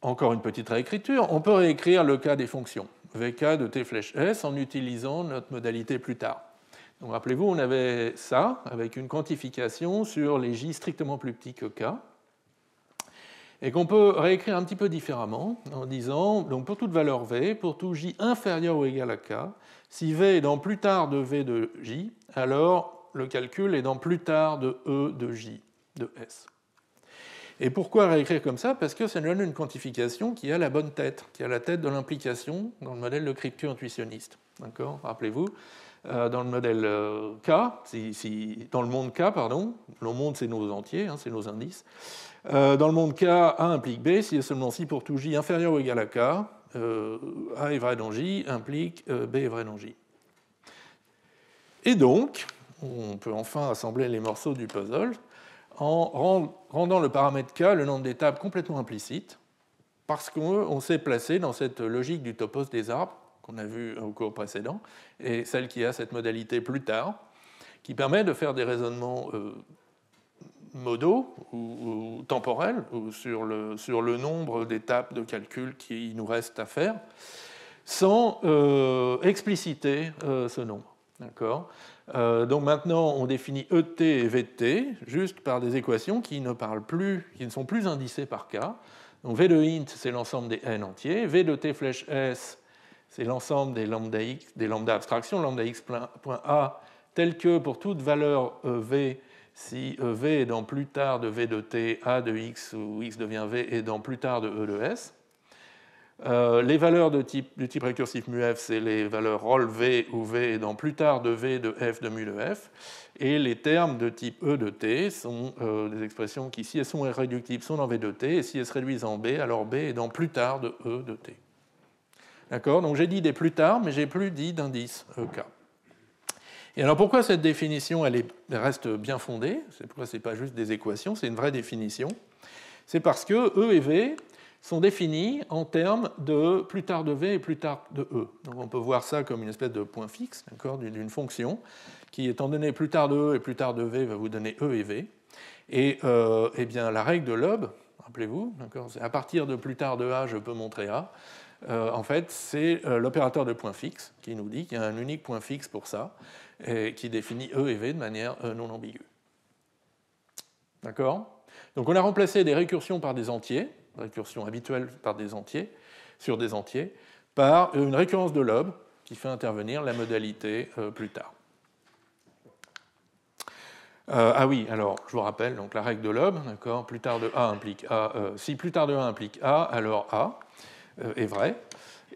A: Encore une petite réécriture. On peut réécrire le cas des fonctions. Vk de t flèche s en utilisant notre modalité plus tard. Donc rappelez-vous, on avait ça avec une quantification sur les j strictement plus petits que k, et qu'on peut réécrire un petit peu différemment en disant, donc pour toute valeur v, pour tout j inférieur ou égal à k, si v est dans plus tard de v de j, alors le calcul est dans plus tard de e de j de s. Et pourquoi réécrire comme ça ? Parce que ça nous donne une quantification qui a la bonne tête, qui a la tête de l'implication dans le modèle de Kripke intuitionniste. D'accord ? Rappelez-vous, dans le modèle K, dans le monde K, pardon, le monde c'est nos entiers, hein, c'est nos indices. Dans le monde K, A implique B, si et seulement si pour tout J inférieur ou égal à K, A est vrai dans J, implique B est vrai dans J. Et donc, on peut enfin assembler les morceaux du puzzle en rendant le paramètre K le nombre d'étapes complètement implicite, parce qu'on s'est placé dans cette logique du topos des arbres qu'on a vu au cours précédent, et celle qui a cette modalité plus tard, qui permet de faire des raisonnements modaux ou temporels ou sur le nombre d'étapes de calcul qu'il nous reste à faire, sans expliciter ce nombre. D'accord ? Donc maintenant, on définit ET et VT juste par des équations qui ne sont plus indicées par K. Donc V de int, c'est l'ensemble des n entiers. V de t flèche s, c'est l'ensemble des lambda abstractions, lambda x.a, tel que pour toute valeur v, si v est dans plus tard de v de t, a de x, ou x devient v, est dans plus tard de e de s. Les valeurs du type récursif mu f, c'est les valeurs roll v, où v est dans plus tard de v de f de mu de f. Et les termes de type e de t sont des expressions qui, si elles sont irréductibles, sont dans v de t, et si elles se réduisent en b, alors b est dans plus tard de e de t. D'accord ? Donc j'ai dit des plus tard, mais j'ai plus dit d'indice EK. Et alors pourquoi cette définition elle reste bien fondée ? C'est pourquoi ce n'est pas juste des équations, c'est une vraie définition. C'est parce que E et V sont définis en termes de plus tard de V et plus tard de E. Donc on peut voir ça comme une espèce de point fixe, d'une fonction qui, étant donné plus tard de E et plus tard de V, va vous donner E et V. Et eh bien, la règle de Loeb, rappelez-vous, c'est à partir de plus tard de A, je peux montrer A. En fait, c'est l'opérateur de point fixe qui nous dit qu'il y a un unique point fixe pour ça, et qui définit E et V de manière non ambiguë. D'accord ? Donc on a remplacé des récursions par des entiers, récursion habituelle par des entiers, sur des entiers, par une récurrence de Loeb qui fait intervenir la modalité plus tard. Ah oui, alors je vous rappelle donc la règle de Loeb, d'accord, plus tard de A implique A. Si plus tard de A implique A, alors A est vrai.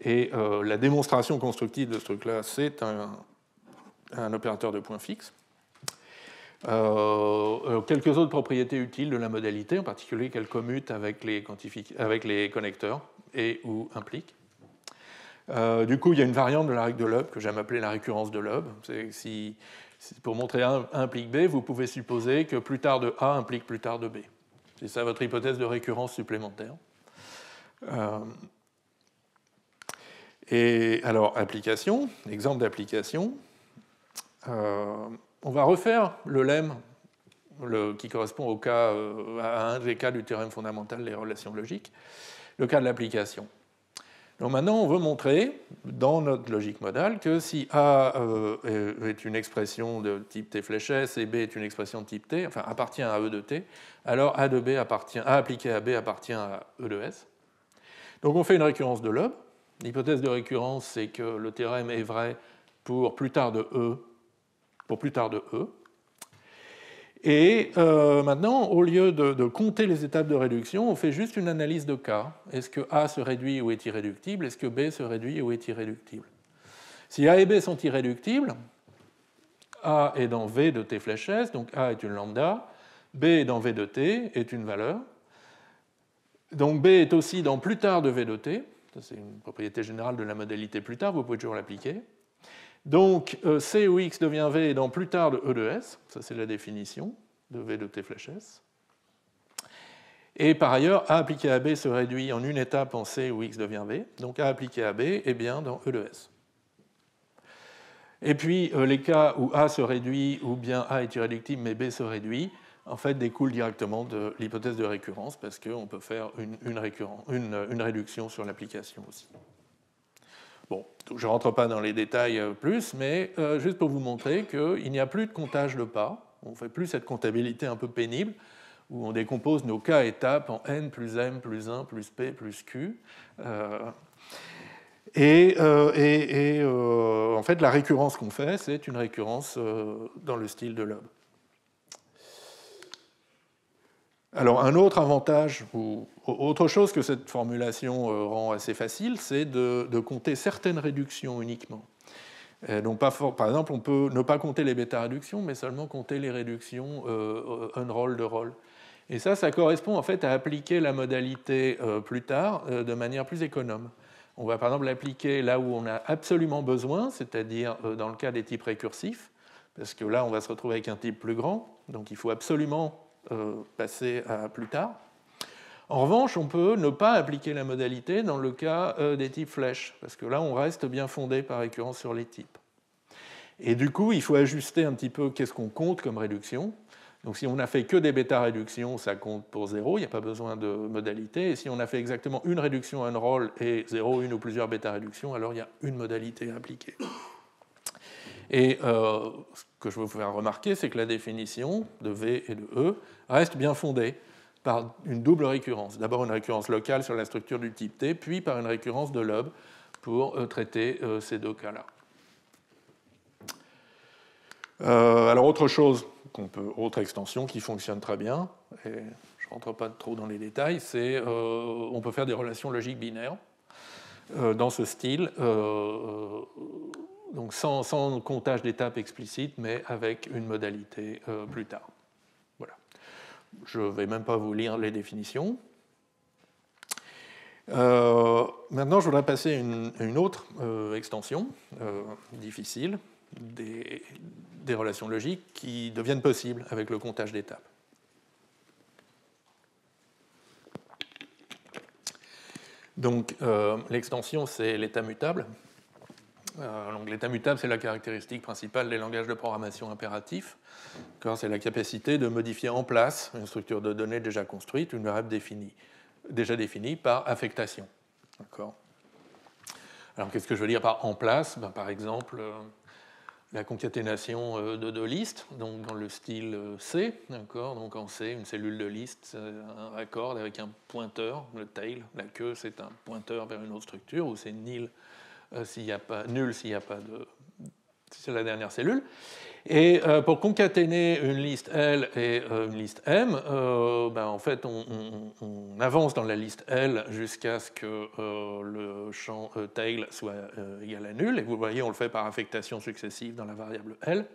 A: Et la démonstration constructive de ce truc-là, c'est un opérateur de point fixe. Quelques autres propriétés utiles de la modalité, en particulier qu'elle commute avec les connecteurs et ou implique. Du coup, il y a une variante de la règle de Loeb que j'aime appeler la récurrence de Loeb. Si pour montrer A implique B, vous pouvez supposer que plus tard de A implique plus tard de B. C'est ça votre hypothèse de récurrence supplémentaire. Et alors, application, exemple d'application. On va refaire le lemme qui correspond au cas, à un des cas du théorème fondamental des relations logiques, le cas de l'application. Donc maintenant, on veut montrer, dans notre logique modale, que si A est une expression de type T flèche S et B est une expression de type T, enfin appartient à E de T, alors A appliqué à B appartient à E de S. Donc on fait une récurrence de Loeb. L'hypothèse de récurrence, c'est que le théorème est vrai pour plus tard de E, Et maintenant, au lieu de compter les étapes de réduction, on fait juste une analyse de cas. Est-ce que A se réduit ou est irréductible ? Est-ce que B se réduit ou est irréductible ? Si A et B sont irréductibles, A est dans V de T flèche S, donc A est une lambda, B est dans V de T, est une valeur. Donc B est aussi dans plus tard de V de T, ça c'est une propriété générale de la modalité plus tard, vous pouvez toujours l'appliquer. Donc C où X devient V est dans plus tard de E de S, ça c'est la définition de V de T flèche S. Et par ailleurs, A appliqué à B se réduit en une étape en C où X devient V, donc A appliqué à B est bien dans E de S. Et puis les cas où A se réduit ou bien A est irréductible mais B se réduit, en fait découlent directement de l'hypothèse de récurrence parce qu'on peut faire une réduction sur l'application aussi. Bon, je ne rentre pas dans les détails plus, mais juste pour vous montrer qu'il n'y a plus de comptage de pas. On ne fait plus cette comptabilité un peu pénible où on décompose nos cas étapes en n plus m plus 1 plus p plus q. En fait, la récurrence qu'on fait, c'est une récurrence dans le style de Loeb. Alors, un autre avantage, ou autre chose que cette formulation rend assez facile, c'est de compter certaines réductions uniquement. Donc, par exemple, on peut ne pas compter les bêta-réductions, mais seulement compter les réductions unroll de roll. Et ça correspond en fait à appliquer la modalité plus tard de manière plus économe. On va par exemple l'appliquer là où on a absolument besoin, c'est-à-dire dans le cas des types récursifs, parce que là on va se retrouver avec un type plus grand, donc il faut absolument passer à plus tard. En revanche, on peut ne pas appliquer la modalité dans le cas des types flèches, parce que là on reste bien fondé par récurrence sur les types. Et du coup, il faut ajuster un petit peu qu'est-ce qu'on compte comme réduction. Donc si on n'a fait que des bêta-réductions, ça compte pour 0, il n'y a pas besoin de modalité. Et si on a fait exactement une réduction unroll et 0, une ou plusieurs bêta-réductions, alors il y a une modalité appliquée. Et ce que je veux vous faire remarquer, c'est que la définition de V et de E reste bien fondée par une double récurrence. D'abord une récurrence locale sur la structure du type T, puis par une récurrence de lobe pour traiter ces deux cas-là. Alors autre extension qui fonctionne très bien, et je ne rentre pas trop dans les détails, c'est on peut faire des relations logiques binaires dans ce style, donc sans comptage d'étapes explicite, mais avec une modalité plus tard. Voilà. Je ne vais même pas vous lire les définitions. Maintenant, je voudrais passer à une autre extension difficile, des relations logiques qui deviennent possibles avec le comptage d'étapes. Donc, l'extension, c'est l'état mutable. Donc, l'état mutable, c'est la caractéristique principale des langages de programmation impératifs. C'est la capacité de modifier en place une structure de données déjà construite, une variable déjà définie par affectation. D'accord. Alors, qu'est-ce que je veux dire par en place ? Par exemple, la concaténation de deux listes, donc dans le style C, d'accord. Donc en C, une cellule de liste, un raccord avec un pointeur, le tail, la queue, c'est un pointeur vers une autre structure, ou c'est nul s'il n'y a pas de, si c'est la dernière cellule. Et pour concaténer une liste L et une liste M, en fait, on avance dans la liste L jusqu'à ce que le champ tail soit égal à nul. Et vous voyez, on le fait par affectation successive dans la variable L.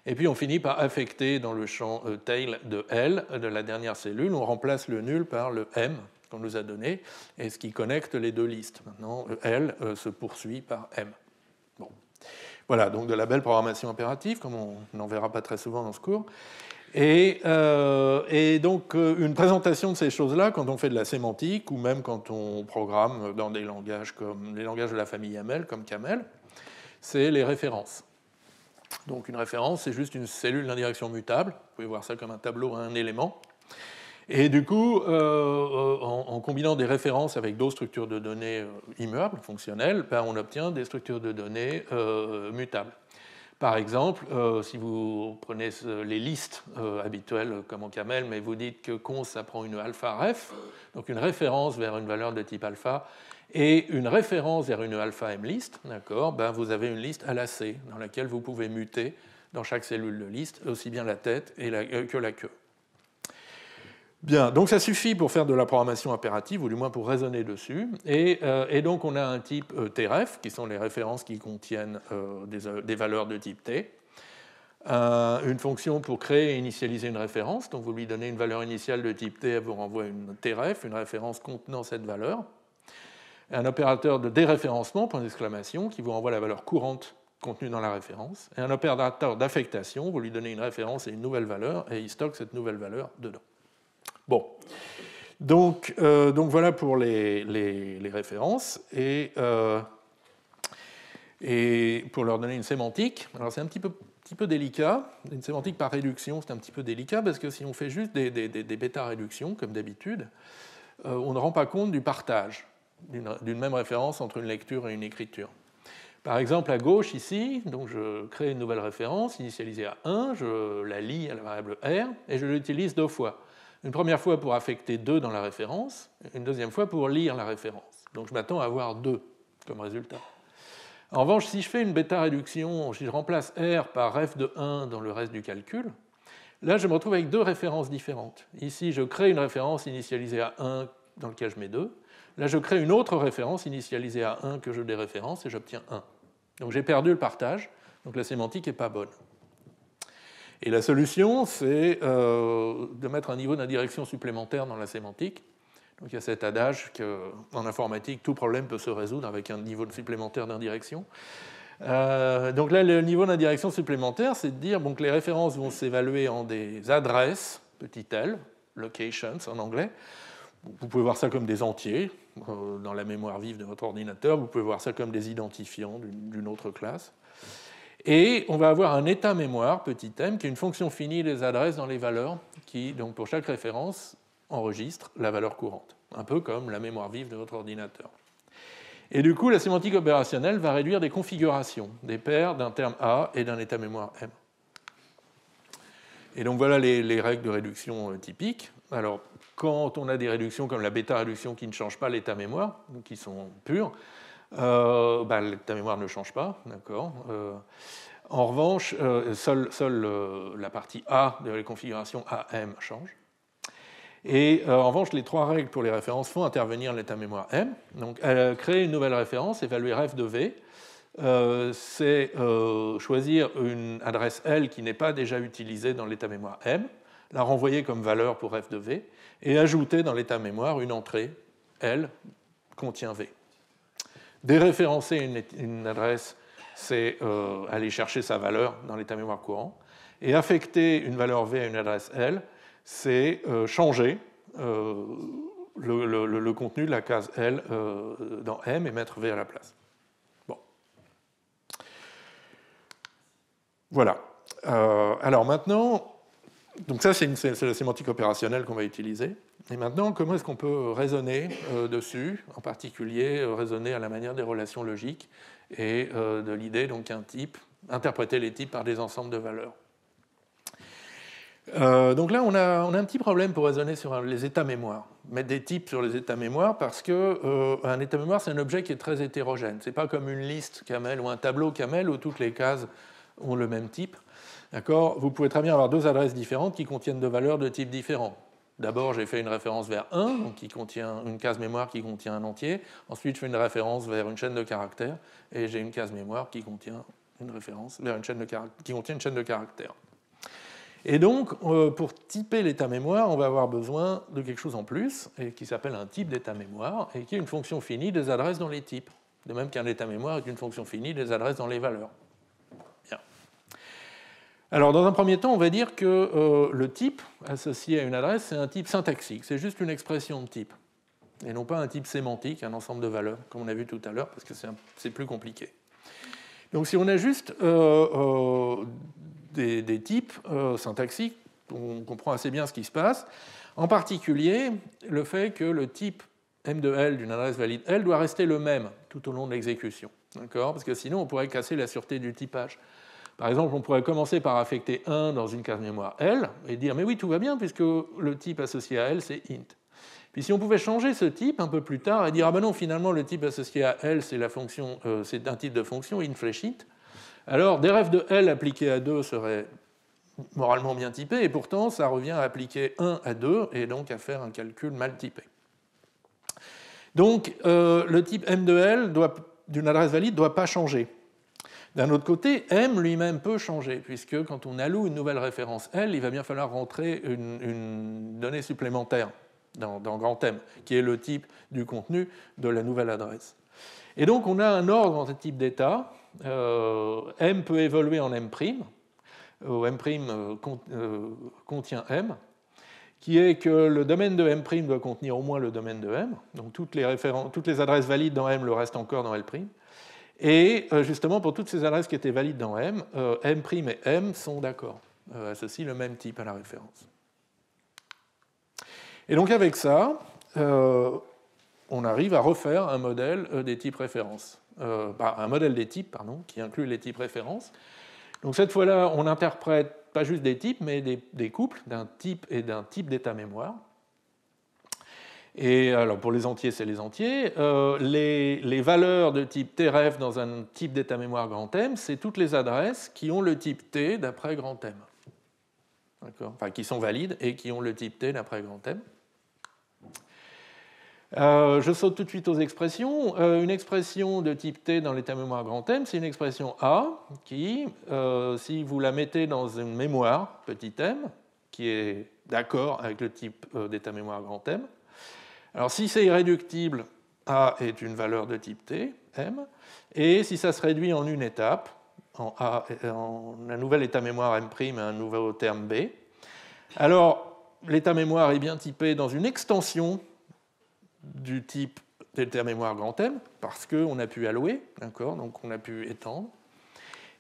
A: Et puis on finit par affecter dans le champ tail de L, de la dernière cellule, on remplace le nul par le M qu'on nous a donné, et ce qui connecte les deux listes. Maintenant, L se poursuit par M. Bon. Voilà, donc de la belle programmation impérative, comme on n'en verra pas très souvent dans ce cours. Et donc une présentation de ces choses-là, quand on fait de la sémantique, ou même quand on programme dans des langages comme les langages de la famille YAML, comme Camel, c'est les références. Donc une référence, c'est juste une cellule d'indirection mutable. Vous pouvez voir ça comme un tableau à un élément. Et du coup, en combinant des références avec d'autres structures de données immuables, fonctionnelles, on obtient des structures de données mutables. Par exemple, si vous prenez les listes habituelles comme en Camel, mais vous dites que cons, ça prend une alpha ref, donc une référence vers une valeur de type alpha, et une référence vers une alpha mlist, d'accord, vous avez une liste à la C, dans laquelle vous pouvez muter dans chaque cellule de liste, aussi bien la tête que la queue. Bien, donc ça suffit pour faire de la programmation impérative, ou du moins pour raisonner dessus. Et donc on a un type tref, qui sont les références qui contiennent des valeurs de type t. Une fonction pour créer et initialiser une référence, donc vous lui donnez une valeur initiale de type t, elle vous renvoie une tref, une référence contenant cette valeur. Un opérateur de déréférencement, point d'exclamation, qui vous renvoie la valeur courante contenue dans la référence. Et un opérateur d'affectation, vous lui donnez une référence et une nouvelle valeur, et il stocke cette nouvelle valeur dedans. Bon, donc voilà pour les références, et pour leur donner une sémantique. Alors c'est un petit peu délicat, une sémantique par réduction, c'est un petit peu délicat, parce que si on fait juste des bêta-réductions, comme d'habitude, on ne rend pas compte du partage d'une même référence entre une lecture et une écriture. Par exemple, à gauche, ici, donc je crée une nouvelle référence, initialisée à 1, je la lie à la variable R, et je l'utilise deux fois. Une première fois pour affecter 2 dans la référence, une deuxième fois pour lire la référence. Donc je m'attends à avoir 2 comme résultat. En revanche, si je fais une bêta-réduction, si je remplace R par ref de 1 dans le reste du calcul, là je me retrouve avec deux références différentes. Ici, je crée une référence initialisée à 1 dans laquelle je mets 2. Là, je crée une autre référence initialisée à 1 que je déréférence et j'obtiens 1. Donc j'ai perdu le partage, donc la sémantique n'est pas bonne. Et la solution, c'est de mettre un niveau d'indirection supplémentaire dans la sémantique. Donc il y a cet adage qu'en informatique, tout problème peut se résoudre avec un niveau supplémentaire d'indirection. Donc là, le niveau d'indirection supplémentaire, c'est de dire que les références vont s'évaluer en des adresses, petit l, locations en anglais. Vous pouvez voir ça comme des entiers dans la mémoire vive de votre ordinateur. Vous pouvez voir ça comme des identifiants d'une autre classe. Et on va avoir un état mémoire, petit m, qui est une fonction finie des adresses dans les valeurs, qui, donc pour chaque référence, enregistre la valeur courante. Un peu comme la mémoire vive de votre ordinateur. Et du coup, la sémantique opérationnelle va réduire des configurations, des paires d'un terme A et d'un état mémoire M. Et donc voilà les règles de réduction typiques. Alors, quand on a des réductions comme la bêta-réduction qui ne changent pas l'état mémoire, qui sont pures, l'état mémoire ne change pas, d'accord. En revanche, seule la partie A de la configuration AM change. Et en revanche, les trois règles pour les références font intervenir l'état mémoire M. Donc, créer une nouvelle référence, évaluer ref de V, c'est choisir une adresse L qui n'est pas déjà utilisée dans l'état mémoire M, la renvoyer comme valeur pour ref de V, et ajouter dans l'état mémoire une entrée L contient V. Déréférencer une adresse, c'est aller chercher sa valeur dans l'état mémoire courant. Et affecter une valeur V à une adresse L, c'est changer le contenu de la case L dans M et mettre V à la place. Bon. Voilà. Alors maintenant, donc ça c'est la sémantique opérationnelle qu'on va utiliser. Et maintenant, comment est-ce qu'on peut raisonner dessus, en particulier raisonner à la manière des relations logiques et de l'idée qu'un type, interpréter les types par des ensembles de valeurs. Donc là, on a un petit problème pour raisonner sur les états mémoire. Mettre des types sur les états mémoire parce qu'un état mémoire, c'est un objet qui est très hétérogène. Ce n'est pas comme une liste Camel ou un tableau Camel où toutes les cases ont le même type. D'accord ? Vous pouvez très bien avoir deux adresses différentes qui contiennent deux valeurs de types différents. D'abord, j'ai fait une référence vers 1, donc qui contient une case mémoire qui contient un entier. Ensuite, je fais une référence vers une chaîne de caractères et j'ai une case mémoire qui contient une référence vers une chaîne de caractères. Et donc, pour typer l'état mémoire, on va avoir besoin de quelque chose en plus, et qui s'appelle un type d'état mémoire, et qui est une fonction finie des adresses dans les types. De même qu'un état mémoire est une fonction finie des adresses dans les valeurs. Bien. Alors, dans un premier temps, on va dire que le type associé à une adresse, c'est un type syntaxique. C'est juste une expression de type, et non pas un type sémantique, un ensemble de valeurs, comme on a vu tout à l'heure, parce que c'est plus compliqué. Donc, si on a juste des types syntaxiques, on comprend assez bien ce qui se passe. En particulier, le fait que le type M de L d'une adresse valide L doit rester le même tout au long de l'exécution. D'accord ? Parce que sinon, on pourrait casser la sûreté du typage. Par exemple, on pourrait commencer par affecter 1 dans une case mémoire L et dire « mais oui, tout va bien, puisque le type associé à L, c'est int ». Puis si on pouvait changer ce type un peu plus tard et dire « ah ben non, finalement, le type associé à L, c'est un type de fonction, int/int », alors des refs de L appliqués à 2 seraient moralement bien typés, et pourtant ça revient à appliquer 1 à 2, et donc à faire un calcul mal typé. Donc le type M de L d'une adresse valide ne doit pas changer. D'un autre côté, M lui-même peut changer, puisque quand on alloue une nouvelle référence L, il va bien falloir rentrer une donnée supplémentaire dans grand M, qui est le type du contenu de la nouvelle adresse. Et donc on a un ordre dans ce type d'état. M peut évoluer en M', où M' contient M, qui est que le domaine de M' doit contenir au moins le domaine de M, donc toutes les adresses valides dans M le restent encore dans L'. Et justement, pour toutes ces adresses qui étaient valides dans M, M' et M sont d'accord, associent le même type à la référence. Et donc avec ça, on arrive à refaire un modèle des types références. Un modèle des types, qui inclut les types références. Donc cette fois-là, on n'interprète pas juste des types, mais des couples d'un type et d'un type d'état mémoire. Et alors pour les entiers, c'est les entiers. Les valeurs de type tref dans un type d'état mémoire grand M, c'est toutes les adresses qui ont le type T d'après grand M. D'accord ? Enfin, qui sont valides et qui ont le type T d'après grand M. Je saute tout de suite aux expressions. Une expression de type T dans l'état mémoire grand M, c'est une expression A qui, si vous la mettez dans une mémoire petit m, qui est d'accord avec le type d'état mémoire grand M, alors si c'est irréductible, A est une valeur de type T, M, et si ça se réduit en une étape, en un nouvel état mémoire M' et un nouveau terme B, alors l'état mémoire est bien typé dans une extension du type d'état mémoire grand M, parce qu'on a pu allouer, d'accord, donc on a pu étendre,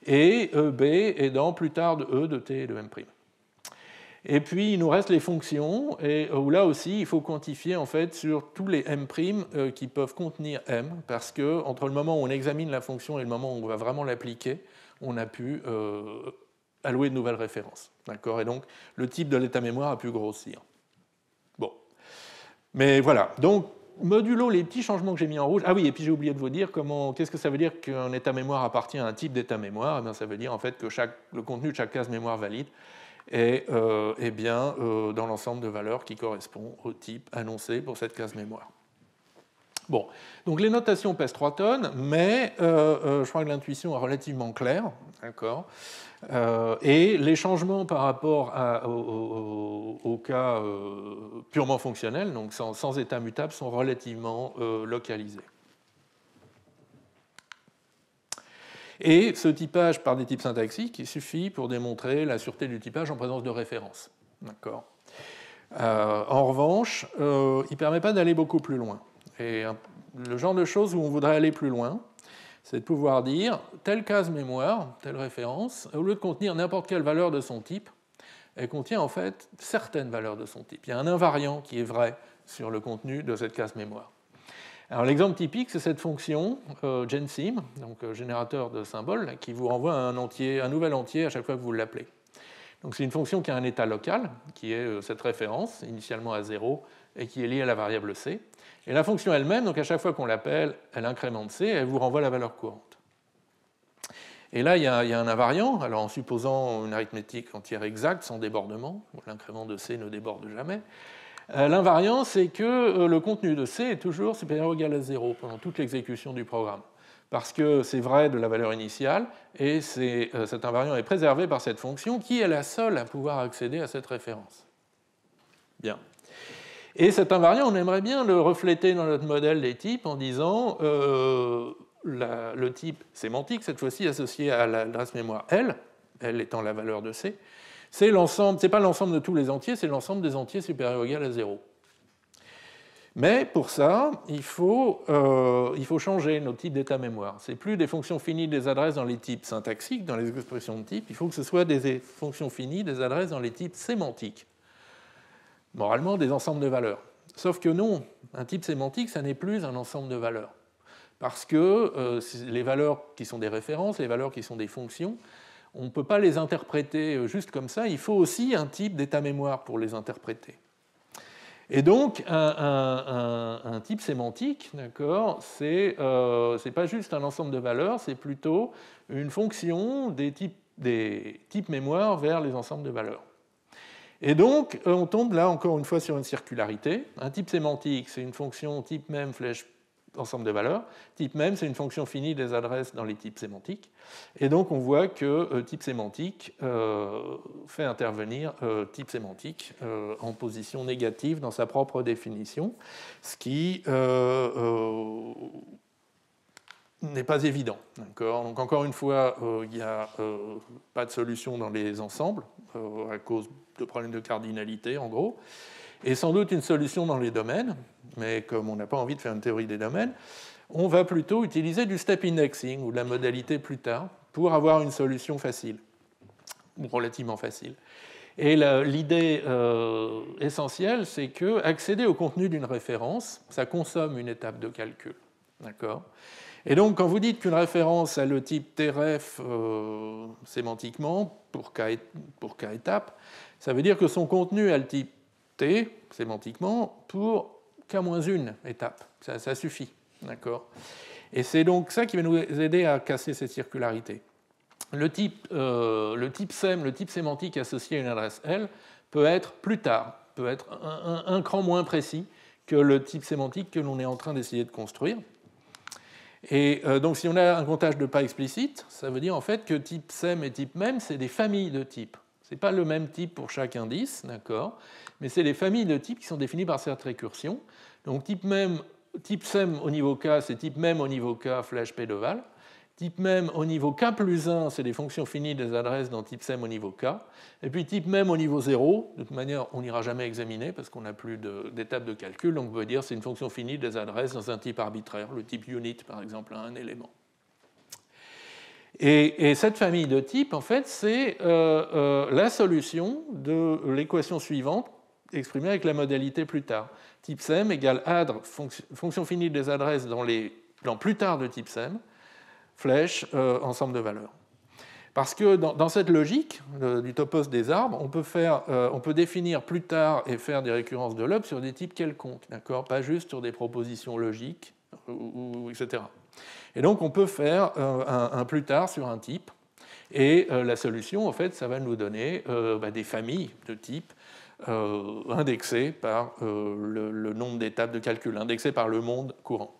A: et B est dans plus tard de E, de T et de M'. Et puis il nous reste les fonctions, et où là aussi il faut quantifier en fait sur tous les M' qui peuvent contenir M, parce que entre le moment où on examine la fonction et le moment où on va vraiment l'appliquer, on a pu allouer de nouvelles références. D'accord, et donc le type de l'état mémoire a pu grossir. Bon. Mais voilà, donc modulo les petits changements que j'ai mis en rouge. Ah oui, et puis j'ai oublié de vous dire qu'est-ce que ça veut dire qu'un état mémoire appartient à un type d'état mémoire. Eh bien, ça veut dire en fait que le contenu de chaque case mémoire valide est bien dans l'ensemble de valeurs qui correspond au type annoncé pour cette case mémoire. Bon, donc les notations pèsent 3 tonnes, mais je crois que l'intuition est relativement claire, d'accord. Et les changements par rapport au cas purement fonctionnel, donc sans état mutable, sont relativement localisés. Et ce typage par des types syntaxiques, il suffit pour démontrer la sûreté du typage en présence de références. D'accord. En revanche, il ne permet pas d'aller beaucoup plus loin. Et le genre de choses où on voudrait aller plus loin, c'est de pouvoir dire telle case mémoire, telle référence, au lieu de contenir n'importe quelle valeur de son type, elle contient en fait certaines valeurs de son type. Il y a un invariant qui est vrai sur le contenu de cette case mémoire. Alors l'exemple typique, c'est cette fonction gensim, donc générateur de symboles, qui vous renvoie un nouvel entier à chaque fois que vous l'appelez. Donc c'est une fonction qui a un état local, qui est cette référence, initialement à 0, et qui est liée à la variable c. Et la fonction elle-même, donc à chaque fois qu'on l'appelle, elle incrémente c, et elle vous renvoie la valeur courante. Et là, il y a un invariant, alors en supposant une arithmétique entière exacte, sans débordement, l'incrément de c ne déborde jamais. L'invariant, c'est que le contenu de c est toujours supérieur ou égal à 0 pendant toute l'exécution du programme. Parce que c'est vrai de la valeur initiale, et cet invariant est préservé par cette fonction qui est la seule à pouvoir accéder à cette référence. Bien. Et cet invariant, on aimerait bien le refléter dans notre modèle des types en disant le type sémantique, cette fois-ci associé à l'adresse mémoire L étant la valeur de C, c'est pas l'ensemble de tous les entiers, c'est l'ensemble des entiers supérieurs ou égal à 0. Mais pour ça, il faut changer nos types d'état mémoire. Ce n'est plus des fonctions finies des adresses dans les types syntaxiques, dans les expressions de type, il faut que ce soit des fonctions finies des adresses dans les types sémantiques. Moralement, des ensembles de valeurs. Sauf que non, un type sémantique, ça n'est plus un ensemble de valeurs. Parce que les valeurs qui sont des références, les valeurs qui sont des fonctions, on ne peut pas les interpréter juste comme ça, il faut aussi un type d'état mémoire pour les interpréter. Et donc, un type sémantique, d'accord, c'est pas juste un ensemble de valeurs, c'est plutôt une fonction des types mémoire vers les ensembles de valeurs. Et donc, on tombe là encore une fois sur une circularité. Un type sémantique, c'est une fonction type même flèche ensemble de valeurs. Type même, c'est une fonction finie des adresses dans les types sémantiques. Et donc, on voit que type sémantique fait intervenir type sémantique en position négative dans sa propre définition, ce qui n'est pas évident. Donc, encore une fois, il n'y a pas de solution dans les ensembles à cause de problèmes de cardinalité, en gros, et sans doute une solution dans les domaines, mais comme on n'a pas envie de faire une théorie des domaines, on va plutôt utiliser du step indexing ou de la modalité plus tard pour avoir une solution facile, ou relativement facile. Et l'idée essentielle, c'est que accéder au contenu d'une référence, ça consomme une étape de calcul. D'accord ? Et donc, quand vous dites qu'une référence a le type tref sémantiquement, pour k étape, ça veut dire que son contenu a le type t, sémantiquement, pour k-1 étape. Ça suffit. D'accord ? Et c'est donc ça qui va nous aider à casser cette circularité. Le type SEM, le type sémantique associé à une adresse L, peut être plus tard, peut être un cran moins précis que le type sémantique que l'on est en train d'essayer de construire. Et donc si on a un comptage de pas explicite, ça veut dire en fait que type sem et type mem, c'est des familles de types. Ce n'est pas le même type pour chaque indice, d'accord, mais c'est des familles de types qui sont définies par cette récursion. Donc type sem au niveau k, c'est type mem au niveau k, flèche p de val. Type mem au niveau k plus 1, c'est des fonctions finies des adresses dans type sem au niveau k. Et puis type mem au niveau 0, de toute manière, on n'ira jamais examiner parce qu'on n'a plus d'étape de calcul. Donc on peut dire que c'est une fonction finie des adresses dans un type arbitraire. Le type unit, par exemple, a un élément. Et cette famille de types, en fait, c'est la solution de l'équation suivante exprimée avec la modalité plus tard. Type sem égale adr, fonction finie des adresses dans plus tard de type sem, flèche, ensemble de valeurs. Parce que dans cette logique du topos des arbres, on peut définir plus tard et faire des récurrences de l'up sur des types quelconques, d'accord, pas juste sur des propositions logiques, etc. Et donc on peut faire un plus tard sur un type, et la solution, en fait, ça va nous donner des familles de types indexées par le nombre d'étapes de calcul, indexées par le monde courant.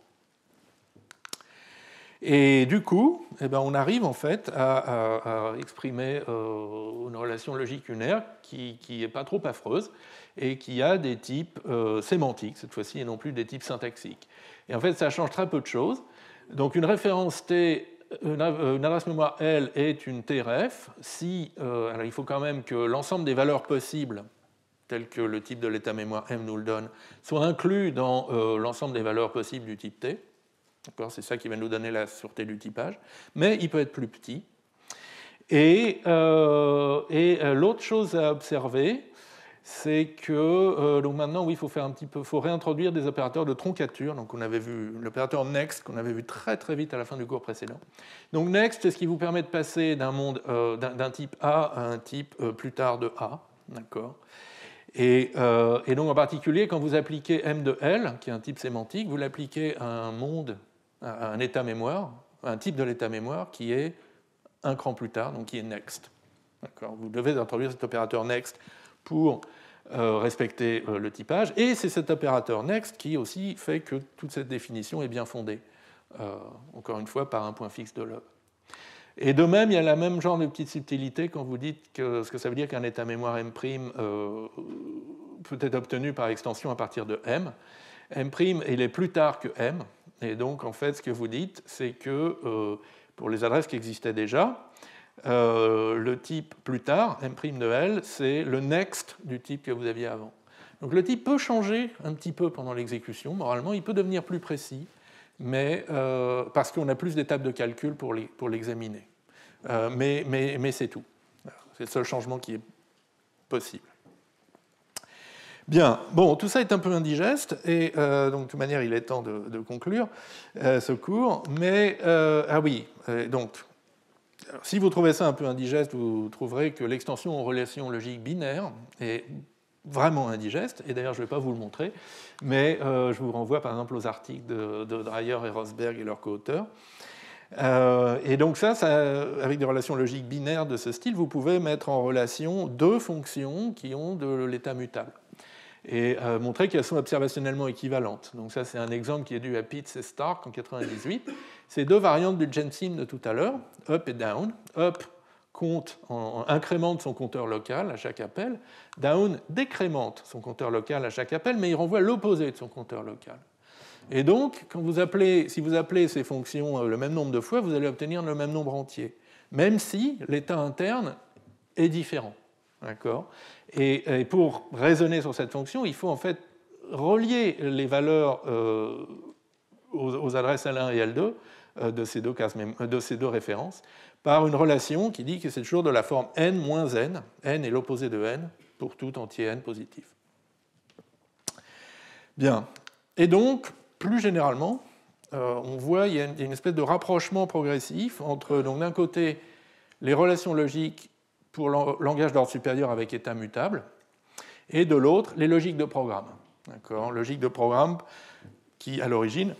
A: Et du coup, on arrive en fait à exprimer une relation logique unaire qui n'est pas trop affreuse et qui a des types sémantiques cette fois-ci et non plus des types syntaxiques. Et en fait, ça change très peu de choses. Donc une référence T, une adresse mémoire L est une TRF si, alors il faut quand même que l'ensemble des valeurs possibles, telles que le type de l'état mémoire M nous le donne, soit inclus dans l'ensemble des valeurs possibles du type T. C'est ça qui va nous donner la sûreté du typage, mais il peut être plus petit. Et l'autre chose à observer, c'est que donc maintenant, oui, faut réintroduire des opérateurs de troncature. Donc on avait vu l'opérateur next qu'on avait vu très très vite à la fin du cours précédent. Donc next, c'est ce qui vous permet de passer d'un type A à un type plus tard de A, d'accord. Et donc en particulier, quand vous appliquez M de L, qui est un type sémantique, vous l'appliquez à un monde, à un état mémoire, un type de l'état mémoire qui est un cran plus tard, donc qui est next. D'accord. Vous devez introduire cet opérateur next pour respecter le typage, et c'est cet opérateur next qui aussi fait que toute cette définition est bien fondée, encore une fois par un point fixe de lobe. Et de même, il y a le même genre de petite subtilité quand vous dites ce que ça veut dire qu'un état mémoire M' peut être obtenu par extension à partir de M. M', il est plus tard que M, et donc en fait ce que vous dites, c'est que pour les adresses qui existaient déjà, le type plus tard, M' de L, c'est le next du type que vous aviez avant. Donc le type peut changer un petit peu pendant l'exécution, moralement, il peut devenir plus précis, mais, parce qu'on a plus d'étapes de calcul pour l'examiner. Mais c'est tout. C'est le seul changement qui est possible. Bien, bon, tout ça est un peu indigeste, et donc de toute manière, il est temps de conclure ce cours. Mais, donc, alors, si vous trouvez ça un peu indigeste, vous trouverez que l'extension en relation logique binaire est vraiment indigeste, et d'ailleurs je ne vais pas vous le montrer, mais je vous renvoie par exemple aux articles de Dreyer et Rosberg et leurs co-auteurs. Et donc ça, avec des relations logiques binaires de ce style, vous pouvez mettre en relation deux fonctions qui ont de l'état mutable, et montrer qu'elles sont observationnellement équivalentes. Donc ça, c'est un exemple qui est dû à Pitts et Stark en 1998. C'est deux variantes du Jensen de tout à l'heure, up et down. Up incrémente son compteur local à chaque appel. Down décrémente son compteur local à chaque appel, mais il renvoie l'opposé de son compteur local. Et donc, si vous appelez ces fonctions le même nombre de fois, vous allez obtenir le même nombre entier, même si l'état interne est différent. D'accord ? Et pour raisonner sur cette fonction, il faut en fait relier les valeurs aux adresses L1 et L2 de ces deux références par une relation qui dit que c'est toujours de la forme n moins n. N est l'opposé de n pour tout entier n positif. Bien. Et donc, plus généralement, on voit qu'il y a une espèce de rapprochement progressif entre, donc, d'un côté, les relations logiques pour langage d'ordre supérieur avec état mutable, et de l'autre, les logiques de programme. D'accord ? Logiques de programme qui, à l'origine,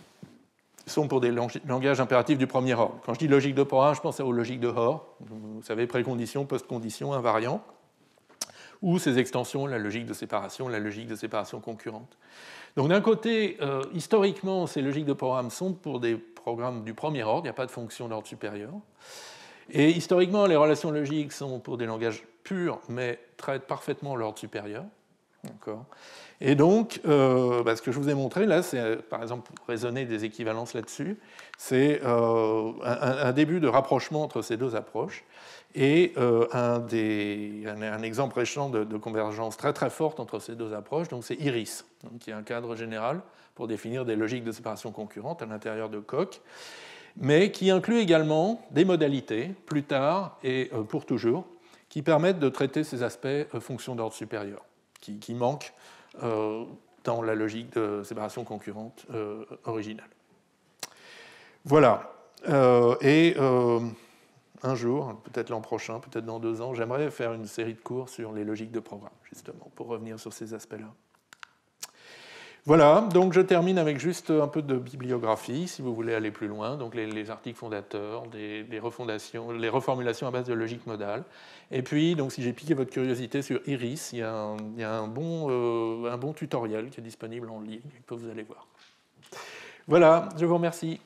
A: sont pour des langages impératifs du premier ordre. Quand je dis logique de programme, je pense aux logiques de Hoare, vous savez, précondition, postcondition, invariant, ou ces extensions, la logique de séparation concurrente. Donc d'un côté, historiquement, ces logiques de programme sont pour des programmes du premier ordre, il n'y a pas de fonction d'ordre supérieur. Et historiquement, les relations logiques sont pour des langages purs, mais traitent parfaitement l'ordre supérieur. Et donc, ce que je vous ai montré là, c'est par exemple pour raisonner des équivalences là-dessus, c'est un début de rapprochement entre ces deux approches et un exemple récent de convergence très très forte entre ces deux approches, donc c'est IRIS, qui est un cadre général pour définir des logiques de séparation concurrente à l'intérieur de Coq, mais qui inclut également des modalités, plus tard et pour toujours, qui permettent de traiter ces aspects fonctions d'ordre supérieur, qui manquent dans la logique de séparation concurrente originale. Voilà. Un jour, peut-être l'an prochain, peut-être dans 2 ans, j'aimerais faire une série de cours sur les logiques de programme, justement, pour revenir sur ces aspects-là. Voilà, donc je termine avec juste un peu de bibliographie, si vous voulez aller plus loin, donc les articles fondateurs, les reformulations à base de logique modale. Et puis, donc, si j'ai piqué votre curiosité sur IRIS, il y a un bon tutoriel qui est disponible en ligne, que vous allez voir. Voilà, je vous remercie.